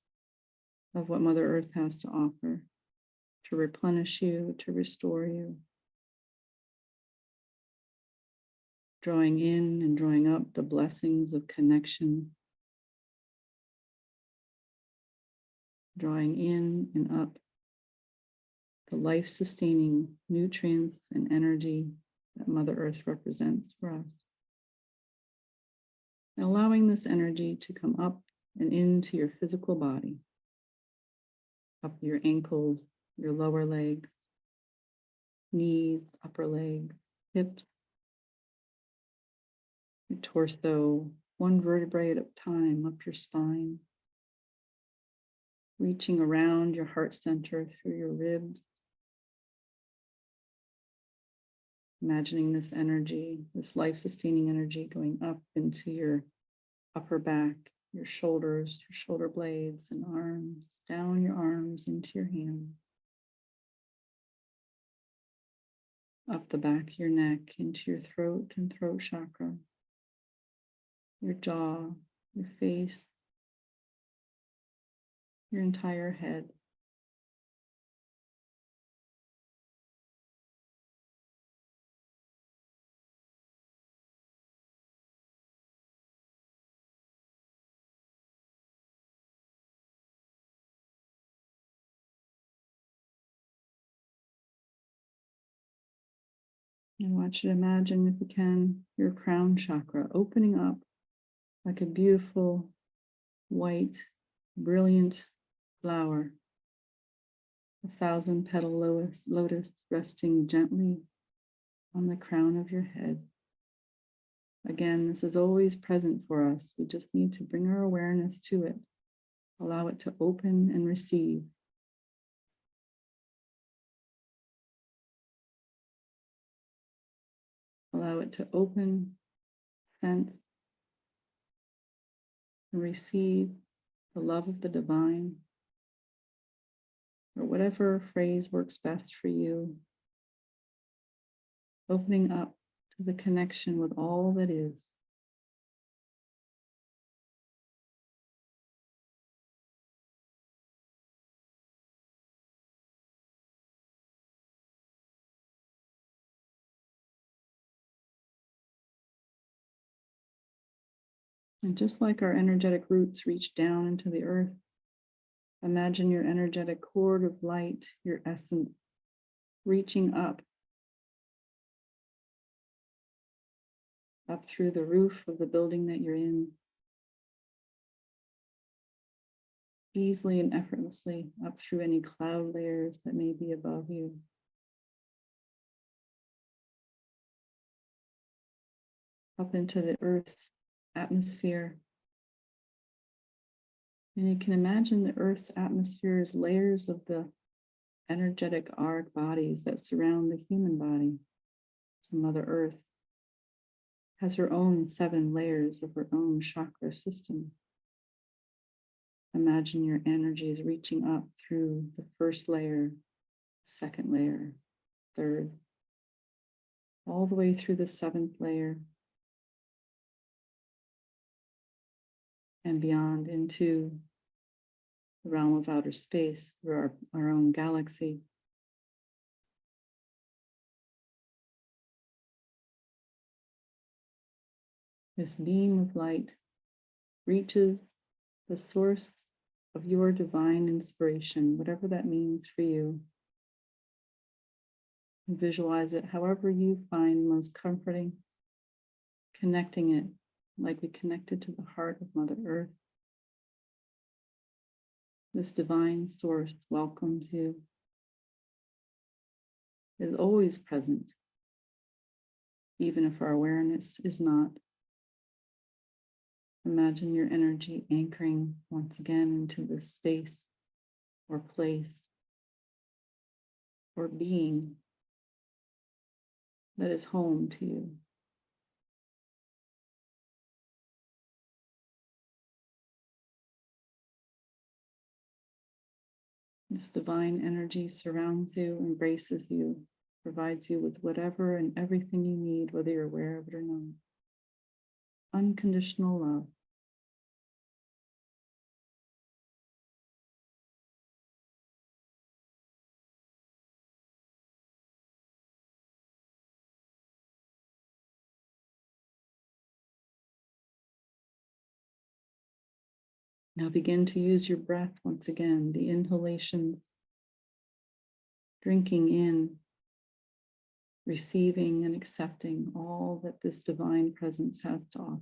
of what Mother Earth has to offer to replenish you, to restore you. Drawing in and drawing up the blessings of connection. Drawing in and up the life-sustaining nutrients and energy that Mother Earth represents for us. And allowing this energy to come up and into your physical body, up your ankles, your lower legs, knees, upper legs, hips, your torso, one vertebrae at a time, up your spine, reaching around your heart center through your ribs. Imagining this energy, this life-sustaining energy going up into your upper back, your shoulders, your shoulder blades and arms, down your arms into your hands, up the back of your neck into your throat and throat chakra, your jaw, your face, your entire head. I want you to imagine, if you can, your crown chakra opening up like a beautiful, white, brilliant flower, 1,000-petal lotus resting gently on the crown of your head. Again, this is always present for us. We just need to bring our awareness to it, allow it to open and receive. Allow it to open, sense, and receive the love of the divine, or whatever phrase works best for you. Opening up to the connection with all that is. And just like our energetic roots reach down into the earth, imagine your energetic cord of light, your essence, reaching up through the roof of the building that you're in, easily and effortlessly, up through any cloud layers that may be above you. Up into the earth's atmosphere. And you can imagine the earth's atmosphere as layers of the energetic auric bodies that surround the human body. So Mother Earth has her own 7 layers of her own chakra system. Imagine your energy is reaching up through the first layer, second layer, third, all the way through the 7th layer and beyond into the realm of outer space through our own galaxy. This beam of light reaches the source of your divine inspiration, whatever that means for you. Visualize it however you find most comforting, connecting it like we connected to the heart of Mother Earth. This divine source welcomes you, is always present, even if our awareness is not. Imagine your energy anchoring once again into this space or place or being that is home to you. This divine energy surrounds you, embraces you, provides you with whatever and everything you need, whether you're aware of it or not. Unconditional love. Now begin to use your breath once again, the inhalations, drinking in, receiving and accepting all that this divine presence has to offer.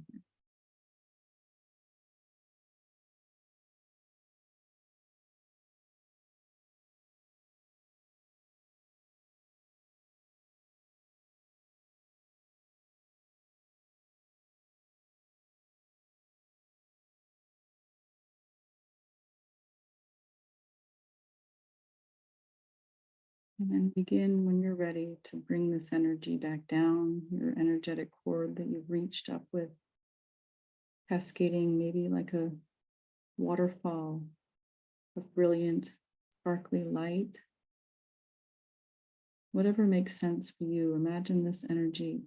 And then begin when you're ready to bring this energy back down, your energetic cord that you've reached up with, cascading maybe like a waterfall of brilliant, sparkly light. Whatever makes sense for you, imagine this energy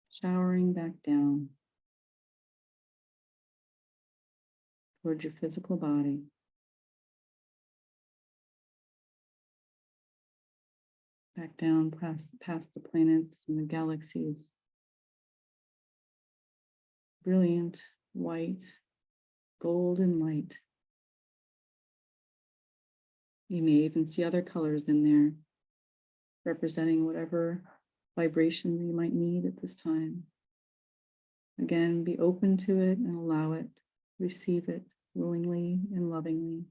showering back down towards your physical body. Back down past the planets and the galaxies. Brilliant, white, golden light. You may even see other colors in there, representing whatever vibration you might need at this time. Again, be open to it and allow it, receive it willingly and lovingly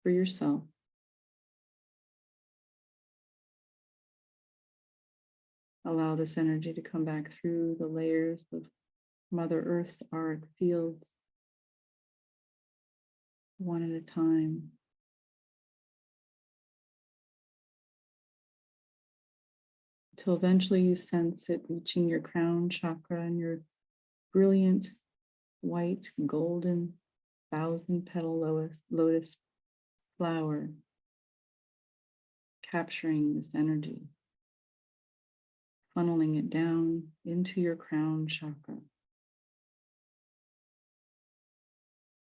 for yourself. Allow this energy to come back through the layers of Mother Earth's auric fields, one at a time. Until eventually you sense it reaching your crown chakra and your brilliant white, golden, 1,000-petal lotus flower, capturing this energy, funneling it down into your crown chakra,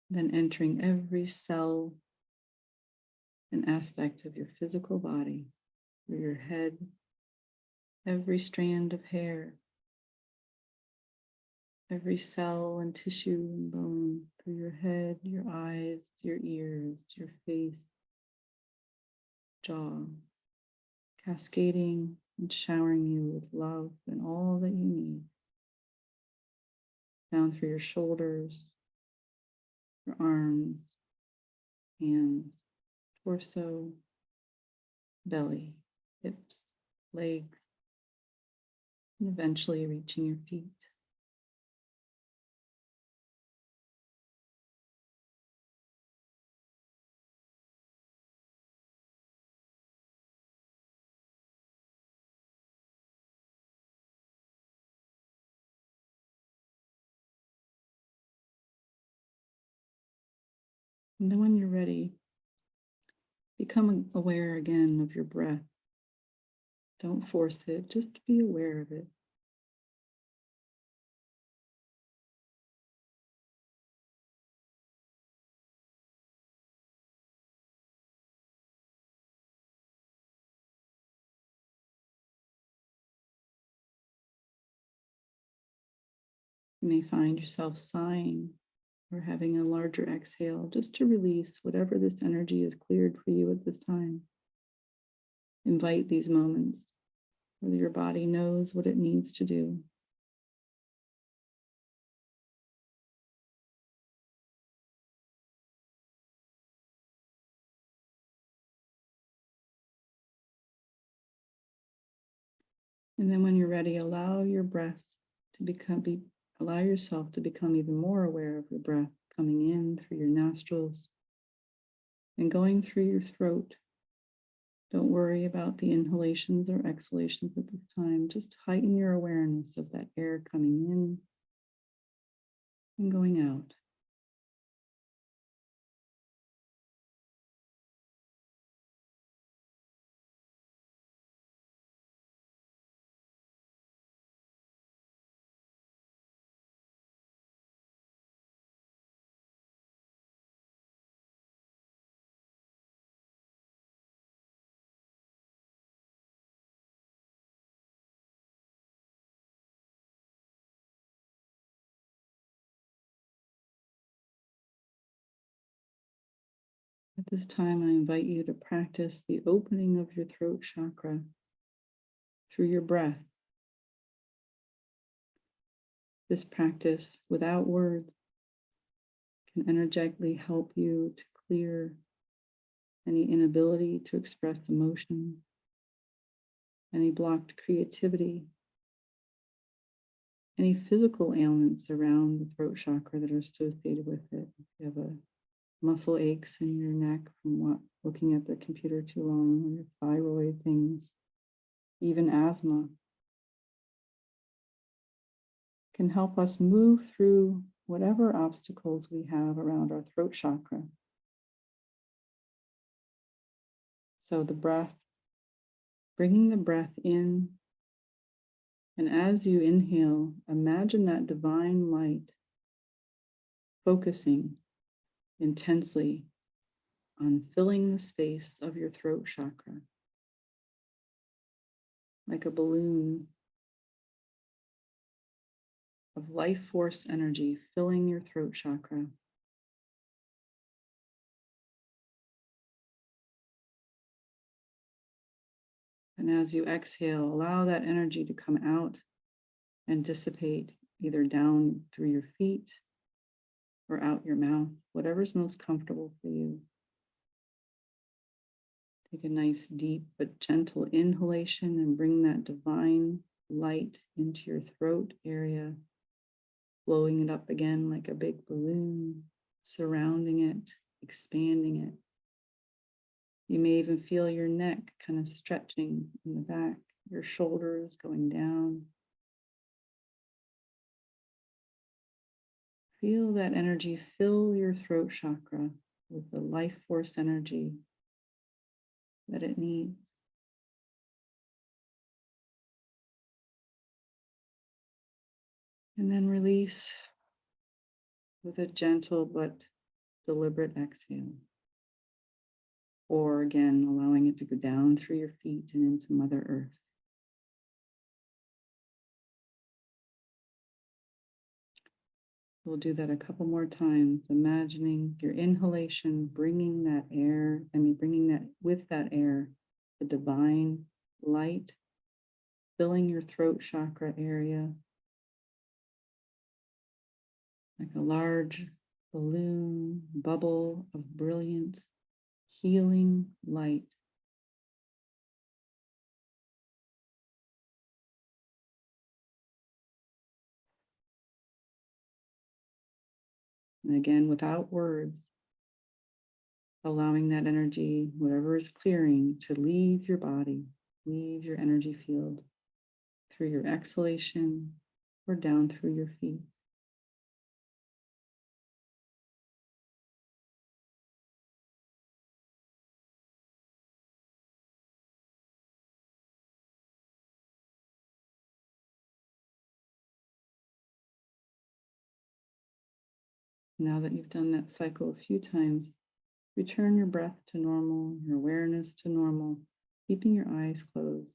then entering every cell and aspect of your physical body, through your head, every strand of hair, every cell and tissue and bone, through your head, your eyes, your ears, your face, jaw, cascading and showering you with love and all that you need. Down through your shoulders, your arms, hands, torso, belly, hips, legs, and eventually reaching your feet. And then when you're ready, become aware again of your breath. Don't force it, just be aware of it. You may find yourself sighing or having a larger exhale just to release whatever this energy is cleared for you at this time. Invite these moments where your body knows what it needs to do. And then when you're ready, allow your breath to allow yourself to become even more aware of your breath coming in through your nostrils and going through your throat. Don't worry about the inhalations or exhalations at this time. Just heighten your awareness of that air coming in and going out. At this time, I invite you to practice the opening of your throat chakra through your breath. This practice, without words, can energetically help you to clear any inability to express emotion, any blocked creativity, any physical ailments around the throat chakra that are associated with it. If you have a muscle aches in your neck from looking at the computer too long, or your thyroid things, even asthma, can help us move through whatever obstacles we have around our throat chakra. So the breath, bringing the breath in, and as you inhale, imagine that divine light focusing intensely on filling the space of your throat chakra, like a balloon of life force energy filling your throat chakra. And as you exhale, allow that energy to come out and dissipate either down through your feet or out your mouth, whatever's most comfortable for you. Take a nice, deep, but gentle inhalation and bring that divine light into your throat area, blowing it up again like a big balloon, surrounding it, expanding it. You may even feel your neck kind of stretching in the back, your shoulders going down. Feel that energy fill your throat chakra with the life force energy that it needs. And then release with a gentle but deliberate exhale. Or again, allowing it to go down through your feet and into Mother Earth. We'll do that a couple more times, imagining your inhalation, bringing that with that air, the divine light, filling your throat chakra area, like a large balloon, bubble of brilliant, healing light. And again, without words, allowing that energy, whatever is clearing, to leave your body, leave your energy field through your exhalation or down through your feet. Now that you've done that cycle a few times, return your breath to normal, your awareness to normal, keeping your eyes closed.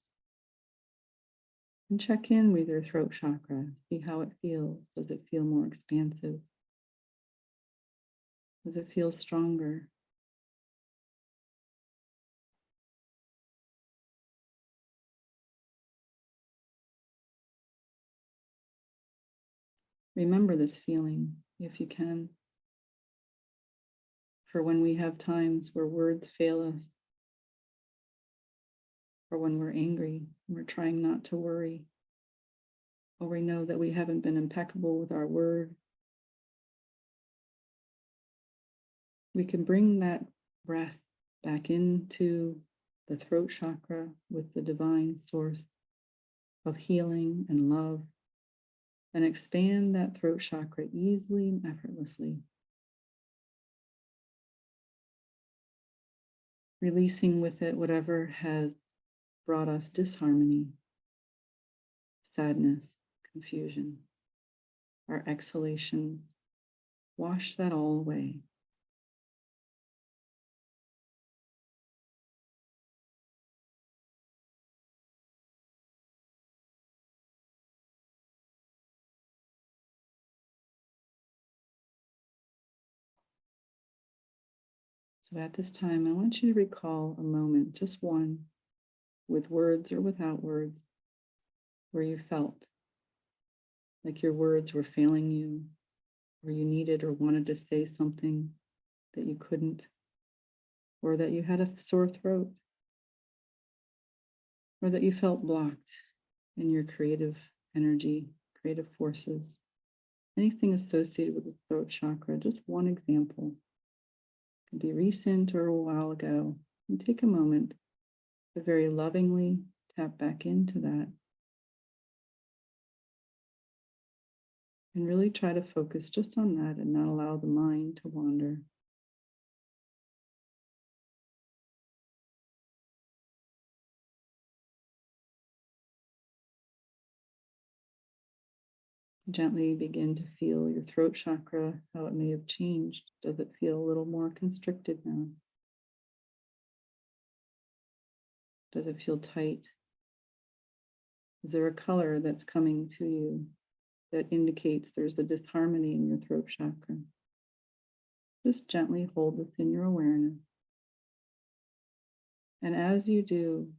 And check in with your throat chakra. See how it feels. Does it feel more expansive? Does it feel stronger? Remember this feeling if you can. For when we have times where words fail us, or when we're angry, we're trying not to worry, or we know that we haven't been impeccable with our word, we can bring that breath back into the throat chakra with the divine source of healing and love, and expand that throat chakra easily and effortlessly, releasing with it whatever has brought us disharmony, sadness, confusion. Our exhalation, wash that all away. So at this time, I want you to recall a moment, just one, with words or without words, where you felt like your words were failing you, or you needed or wanted to say something that you couldn't, or that you had a sore throat, or that you felt blocked in your creative energy, creative forces, anything associated with the throat chakra. Just one example. It could be recent or a while ago. And take a moment to very lovingly tap back into that and really try to focus just on that and not allow the mind to wander. Gently begin to feel your throat chakra, how it may have changed. Does it feel a little more constricted now? Does it feel tight? Is there a color that's coming to you that indicates there's a disharmony in your throat chakra? Just gently hold this in your awareness. And as you do,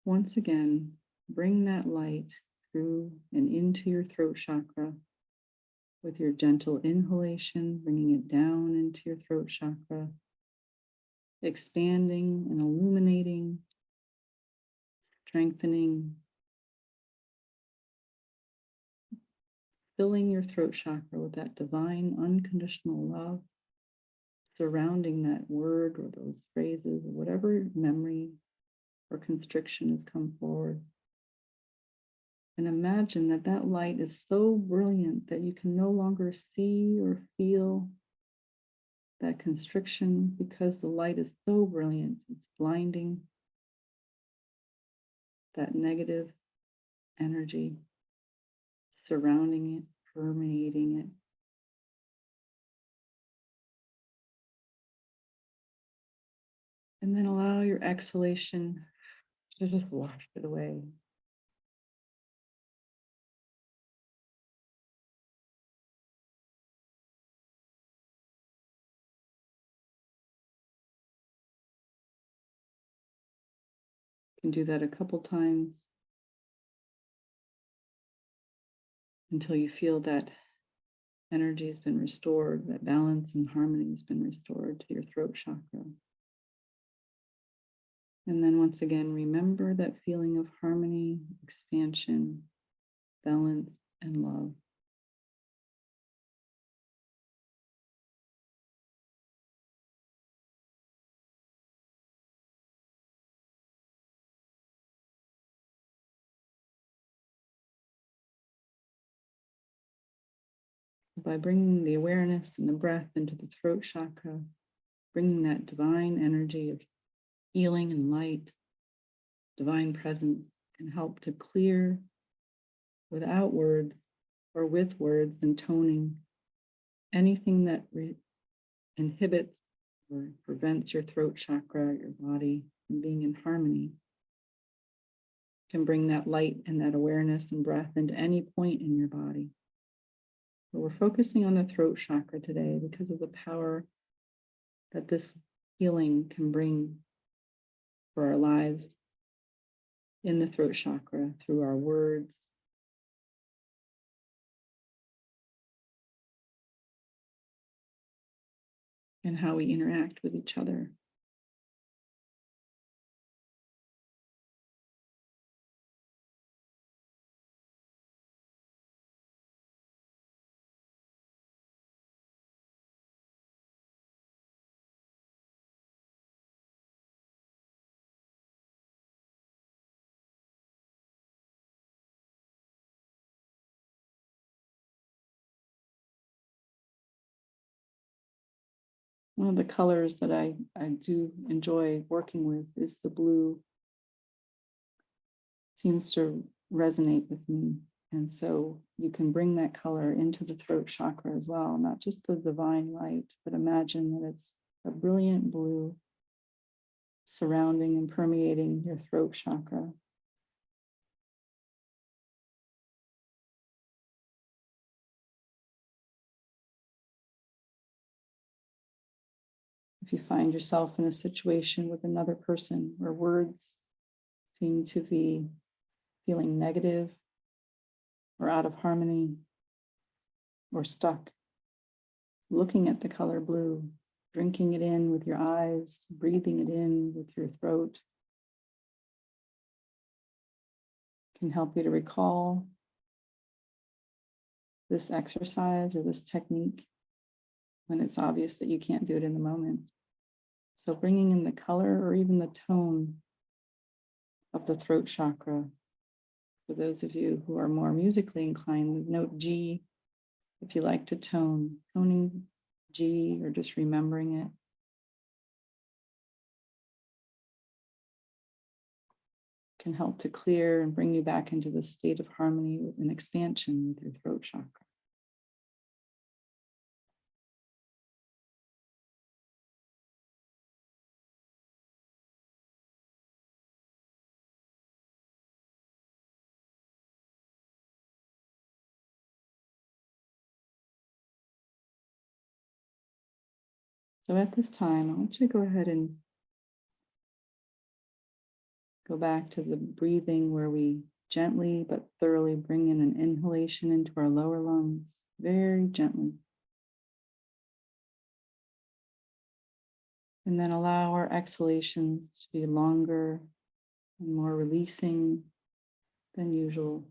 once again, bring that light through and into your throat chakra with your gentle inhalation, bringing it down into your throat chakra, expanding and illuminating, strengthening, filling your throat chakra with that divine unconditional love, surrounding that word or those phrases or whatever memory or constriction has come forward. And imagine that that light is so brilliant that you can no longer see or feel that constriction because the light is so brilliant. It's blinding that negative energy, surrounding it, permeating it. And then allow your exhalation to just wash it away. You can do that a couple times until you feel that energy has been restored, that balance and harmony has been restored to your throat chakra. And then once again, remember that feeling of harmony, expansion, balance, and love. By bringing the awareness and the breath into the throat chakra, bringing that divine energy of healing and light, divine presence can help to clear without words or with words and toning anything that inhibits or prevents your throat chakra, your body from being in harmony. Can bring that light and that awareness and breath into any point in your body. But we're focusing on the throat chakra today because of the power that this healing can bring for our lives in the throat chakra through our words, and how we interact with each other. One of the colors that I do enjoy working with is the blue. Seems to resonate with me. And so you can bring that color into the throat chakra as well, not just the divine light, but imagine that it's a brilliant blue surrounding and permeating your throat chakra. If you find yourself in a situation with another person where words seem to be feeling negative or out of harmony or stuck, looking at the color blue, drinking it in with your eyes, breathing it in with your throat can help you to recall this exercise or this technique when it's obvious that you can't do it in the moment. So bringing in the color or even the tone of the throat chakra. For those of you who are more musically inclined, note G. If you like to toning G or just remembering it. Can help to clear and bring you back into the state of harmony with an expansion with your throat chakra. So at this time, I want you to go ahead and go back to the breathing where we gently but thoroughly bring in an inhalation into our lower lungs, very gently. And then allow our exhalations to be longer and more releasing than usual.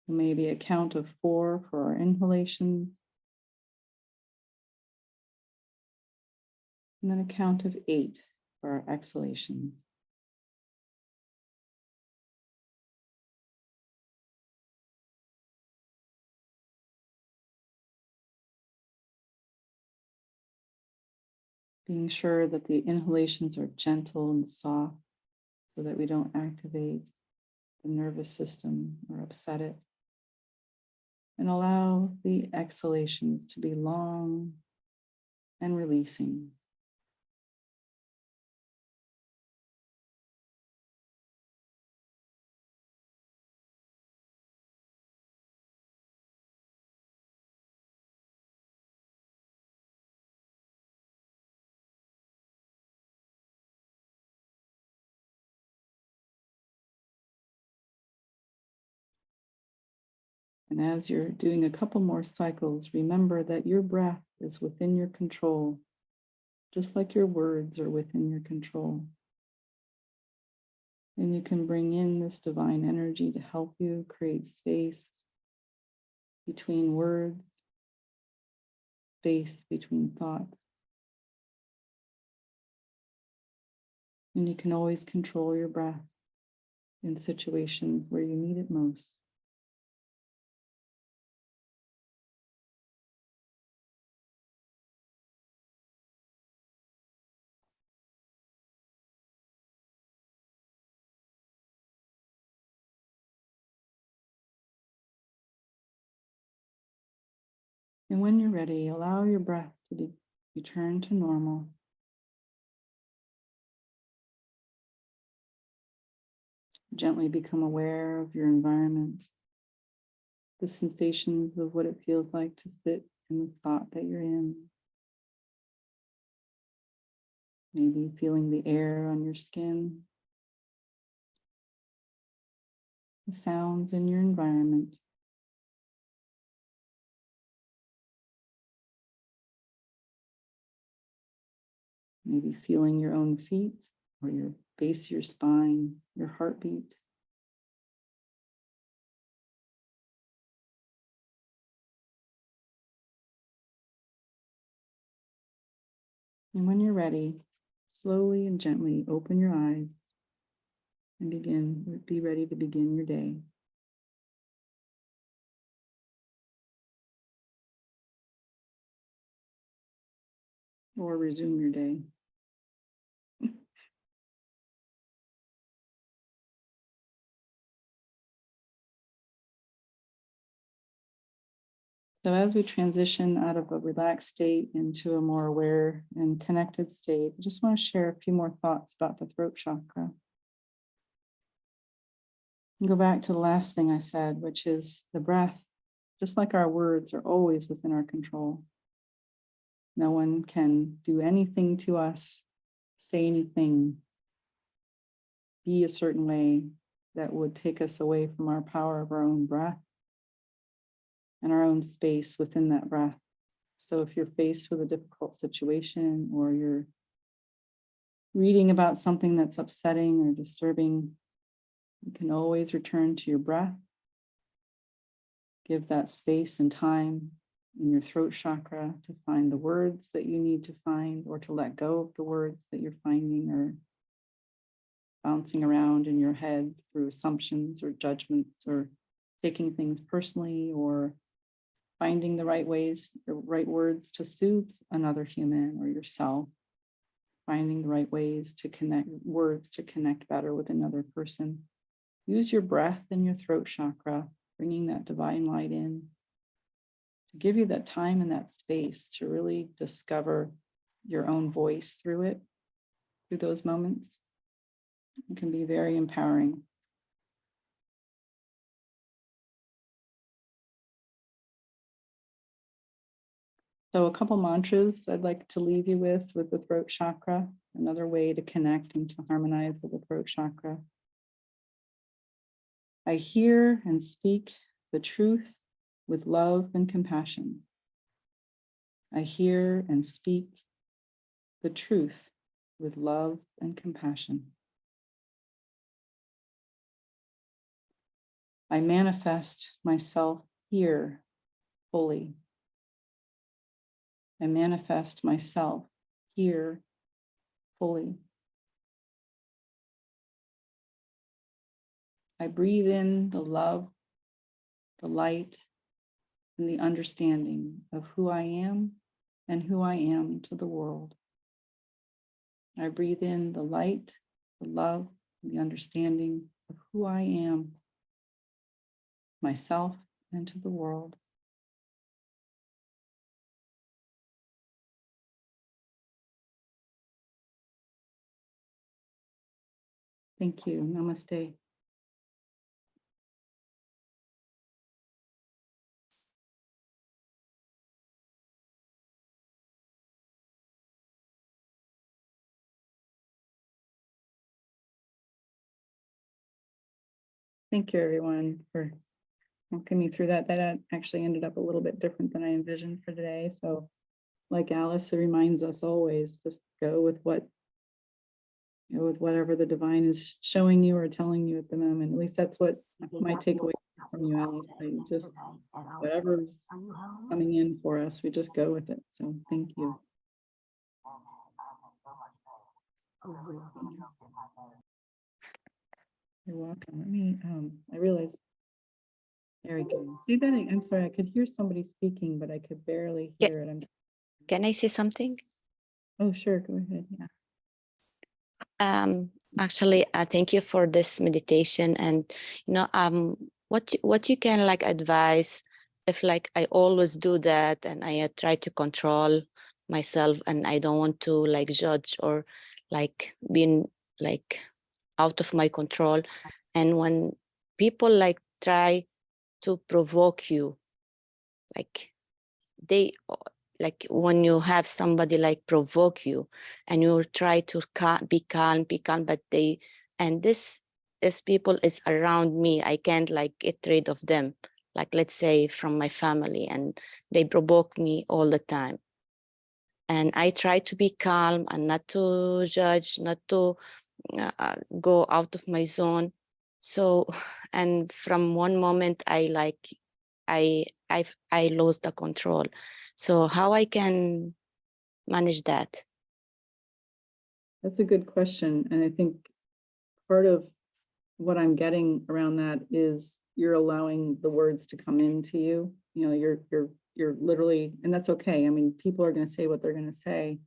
Maybe a count of 4 for our inhalations. And then a count of 8 for our exhalations. Being sure that the inhalations are gentle and soft so that we don't activate the nervous system or upset it. And allow the exhalations to be long and releasing. And as you're doing a couple more cycles, remember that your breath is within your control, just like your words are within your control. And you can bring in this divine energy to help you create space between words, space between thoughts. And you can always control your breath in situations where you need it most. And when you're ready, allow your breath to return to normal. Gently become aware of your environment, the sensations of what it feels like to sit in the spot that you're in. Maybe feeling the air on your skin, the sounds in your environment. Maybe feeling your own feet or your base of your spine, your heartbeat. And when you're ready, slowly and gently open your eyes and be ready to begin your day. or resume your day. So as we transition out of a relaxed state into a more aware and connected state, I just want to share a few more thoughts about the throat chakra. And go back to the last thing I said, which is the breath, just like our words, are always within our control. No one can do anything to us, say anything, be a certain way that would take us away from our power of our own breath and our own space within that breath. So if you're faced with a difficult situation, or you're reading about something that's upsetting or disturbing, you can always return to your breath. Give that space and time in your throat chakra to find the words that you need to find, or to let go of the words that you're finding or bouncing around in your head through assumptions or judgments, or taking things personally, or finding the right ways, the right words to soothe another human or yourself, finding the right ways to connect, words to connect better with another person. Use your breath and your throat chakra, bringing that divine light in, to give you that time and that space to really discover your own voice through it, through those moments. It can be very empowering. So a couple mantras I'd like to leave you with the throat chakra, another way to connect and to harmonize with the throat chakra. I hear and speak the truth with love and compassion. I hear and speak the truth with love and compassion. I manifest myself here fully. I manifest myself here fully. I breathe in the love, the light, and the understanding of who I am and who I am to the world. I breathe in the light, the love, and the understanding of who I am, myself, and to the world. Thank you. Namaste. Thank you, everyone, for walking me through that. That actually ended up a little bit different than I envisioned for today. So like Alice, it reminds us always, just go with what, with whatever the divine is showing you or telling you at the moment. At least that's what my takeaway from you, Alice. Just whatever's coming in for us, we just go with it. So thank you. You're welcome. Let me, I realized, there we go. See that? I'm sorry, I could hear somebody speaking, but I could barely hear it. Can I say something? Oh, sure, go ahead. Yeah. Actually, thank you for this meditation, and what you can like advise, if like I always do that and I try to control myself and I don't want to like judge or like being like out of my control, and when people like try to provoke you, like they like when you have somebody like provoke you and you try to be calm, but they, and this people is around me, I can't like get rid of them, like let's say from my family, and they provoke me all the time. And I try to be calm and not to judge, not to go out of my zone. So, and from one moment I like, I lost the control. So how I can manage that? That's a good question. And I think part of what I'm getting around that is you're allowing the words to come into you. You know, you're literally, and that's okay. I mean, people are going to say what they're going to say,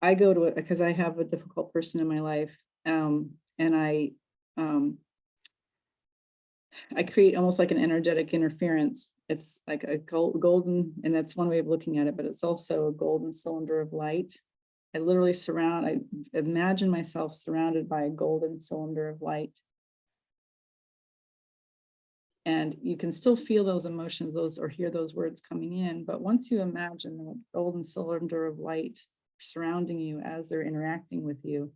I go to it because I have a difficult person in my life. And I create almost like an energetic interference. It's like a golden, and that's one way of looking at it, but it's also a golden cylinder of light. I literally I imagine myself surrounded by a golden cylinder of light. And you can still feel those emotions, or hear those words coming in. But once you imagine the golden cylinder of light surrounding you as they're interacting with you,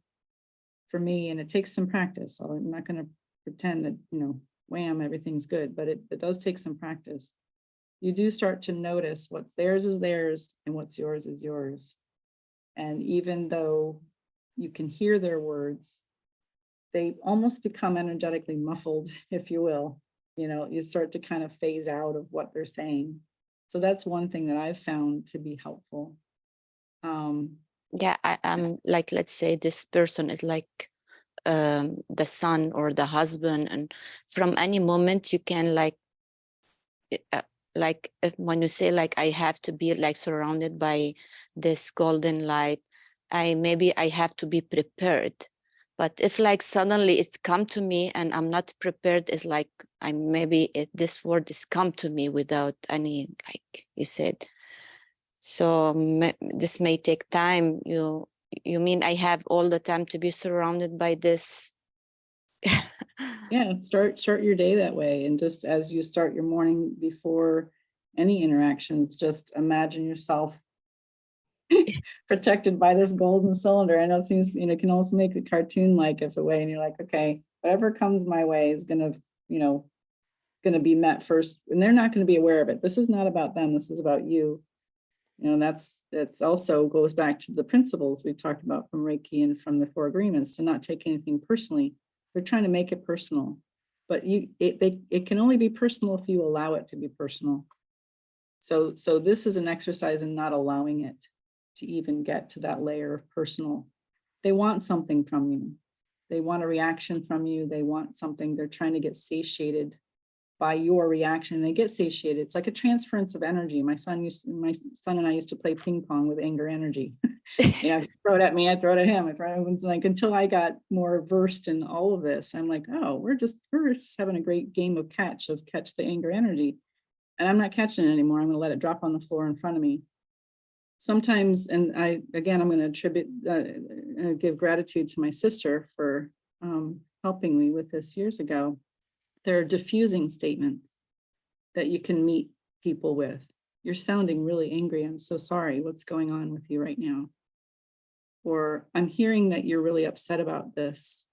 for me, and it takes some practice. So I'm not going to pretend that, wham, everything's good, but it does take some practice. You do start to notice what's theirs is theirs and what's yours is yours. And even though you can hear their words, they almost become energetically muffled, if you will. You start to kind of phase out of what they're saying. So that's one thing that I've found to be helpful. Yeah, I'm like, let's say this person is like the son or the husband, and from any moment you can when you say like I have to be like surrounded by this golden light, maybe I have to be prepared. But if like suddenly it's come to me and I'm not prepared, it's like this word is come to me without any, like you said. So this may take time. You mean I have all the time to be surrounded by this? Yeah, start your day that way. And just as you start your morning before any interactions, just imagine yourself protected by this golden cylinder. I know it seems, can also make the cartoon like if a way, and you're like, okay, whatever comes my way is gonna be met first, and they're not going to be aware of it. This is not about them. This is about you. That's also goes back to the principles we talked about from Reiki and from the 4 agreements, to not take anything personally. They're trying to make it personal, but it can only be personal if you allow it to be personal. So this is an exercise in not allowing it to even get to that layer of personal. They want something from you. They want a reaction from you. They want something. They're trying to get satiated by your reaction. They get satiated. It's like a transference of energy. My son and I used to play ping pong with anger energy. Throw it at me, I throw it at him. It's like, until I got more versed in all of this, I'm like, oh, we're just having a great game of catch the anger energy. And I'm not catching it anymore. I'm going to let it drop on the floor in front of me. Sometimes, and I'm going to give gratitude to my sister for helping me with this years ago. There are diffusing statements that you can meet people with. You're sounding really angry. I'm so sorry. What's going on with you right now? Or I'm hearing that you're really upset about this.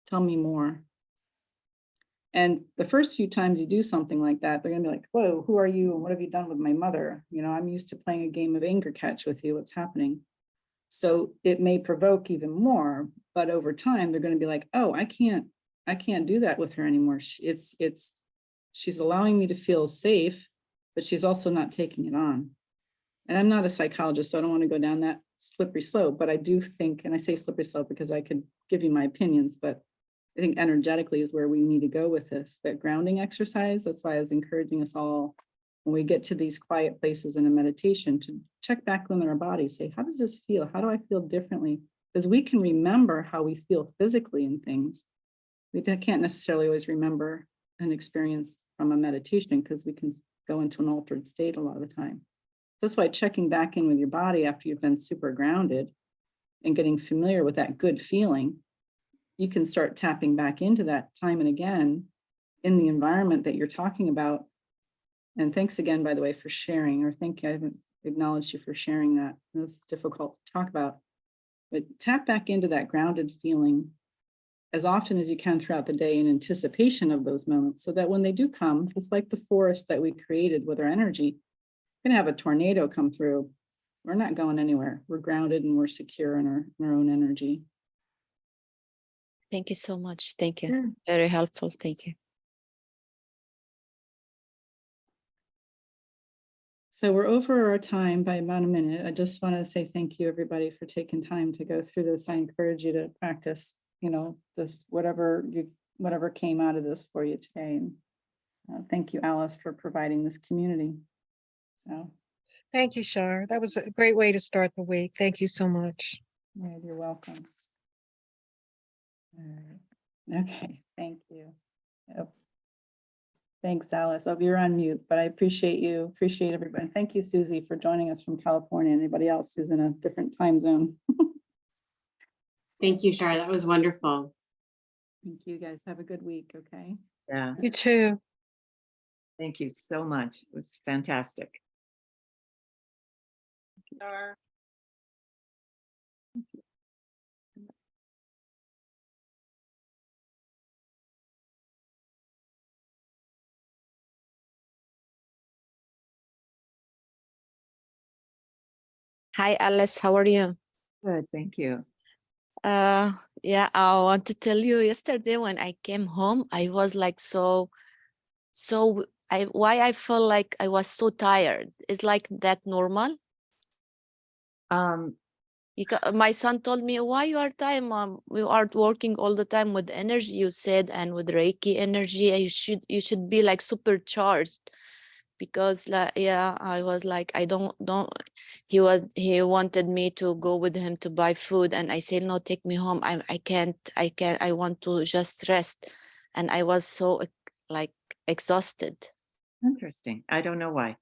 Tell me more. And the first few times you do something like that, they're going to be like, whoa, who are you? And what have you done with my mother? I'm used to playing a game of anger catch with you. What's happening? So it may provoke even more, but over time, they're going to be like, oh, I can't do that with her anymore. She's allowing me to feel safe, but she's also not taking it on. And I'm not a psychologist, so I don't want to go down that slippery slope, but I do think, and I say slippery slope because I could give you my opinions, but I think energetically is where we need to go with this, that grounding exercise. That's why I was encouraging us all, when we get to these quiet places in a meditation, to check back in our body, say, how does this feel? How do I feel differently? Because we can remember how we feel physically in things. We can't necessarily always remember an experience from a meditation, because we can go into an altered state a lot of the time. That's why checking back in with your body after you've been super grounded and getting familiar with that good feeling, you can start tapping back into that time and again in the environment that you're talking about. And thanks again, by the way, for sharing, I haven't acknowledged you for sharing that. That's difficult to talk about, but tap back into that grounded feeling as often as you can throughout the day in anticipation of those moments, so that when they do come, just like the forest that we created with our energy, we're gonna have a tornado come through. We're not going anywhere. We're grounded and we're secure in our own energy. Thank you so much. Thank you. Sure. Very helpful. Thank you. So we're over our time by about a minute. I just want to say thank you, everybody, for taking time to go through this. I encourage you to practice, just whatever came out of this for you today. And thank you, Alice, for providing this community. So Thank you, Char. That was a great way to start the week. Thank you so much. Yeah, you're welcome. All right. Okay, thank you. Yep. Thanks, Alice. Oh, you're on mute, but I appreciate you. Appreciate everybody. Thank you, Susie, for joining us from California. Anybody else who's in a different time zone? Thank you, Char. That was wonderful. Thank you, guys. Have a good week, okay? Yeah, You too. thank you so much. It was fantastic. Hi, Alice. How are you? Good, thank you. Uh, yeah, I want to tell you yesterday when I came home, I was like why I felt like I was so tired. Is like that normal? Um, My son told me, why you are tired, mom? We are working all the time with energy, you said, and with Reiki energy. You should be like supercharged. Because like, yeah, I was like, I don't he wanted me to go with him to buy food, and I said, no, take me home. I can't, I want to just rest. And I was so like exhausted. Interesting. I don't know why.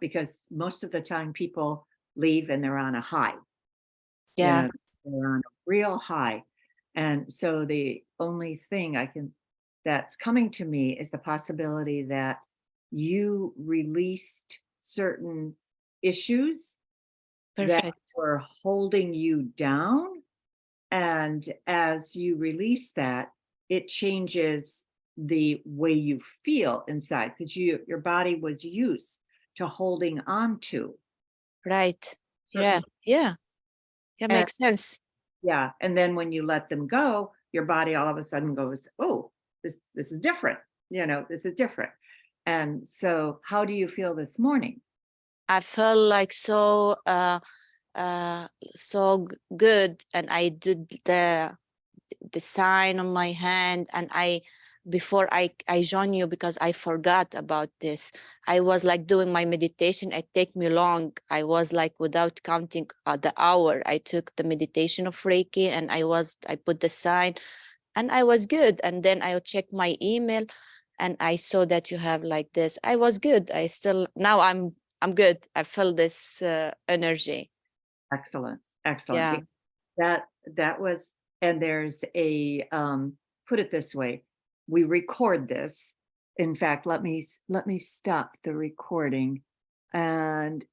Because most of the time people leave and they're on a high. You Yeah. know, they're on a real high. And so the only thing that's coming to me is the possibility that you released certain issues that Perfect. were holding you down. And as you release that, it changes the way you feel inside because your body was used to holding on to. Right. certain- Yeah, And makes sense. yeah, and then when you let them go, your body all of a sudden goes, "Oh, this is different. This is different." And so, how do you feel this morning? I felt like uh good, and I did the sign on my hand, and before I join you, because I forgot about this. I was like doing my meditation. It take me long. I was like, without counting the hour, I took the meditation of Reiki, and I put the sign, and I was good. And then I checked my email, and I saw that you have like this. I was good. Now I'm good. I feel this energy. Excellent, excellent. Yeah. That was, and there's a put it this way, we record this. In fact, let me stop the recording, and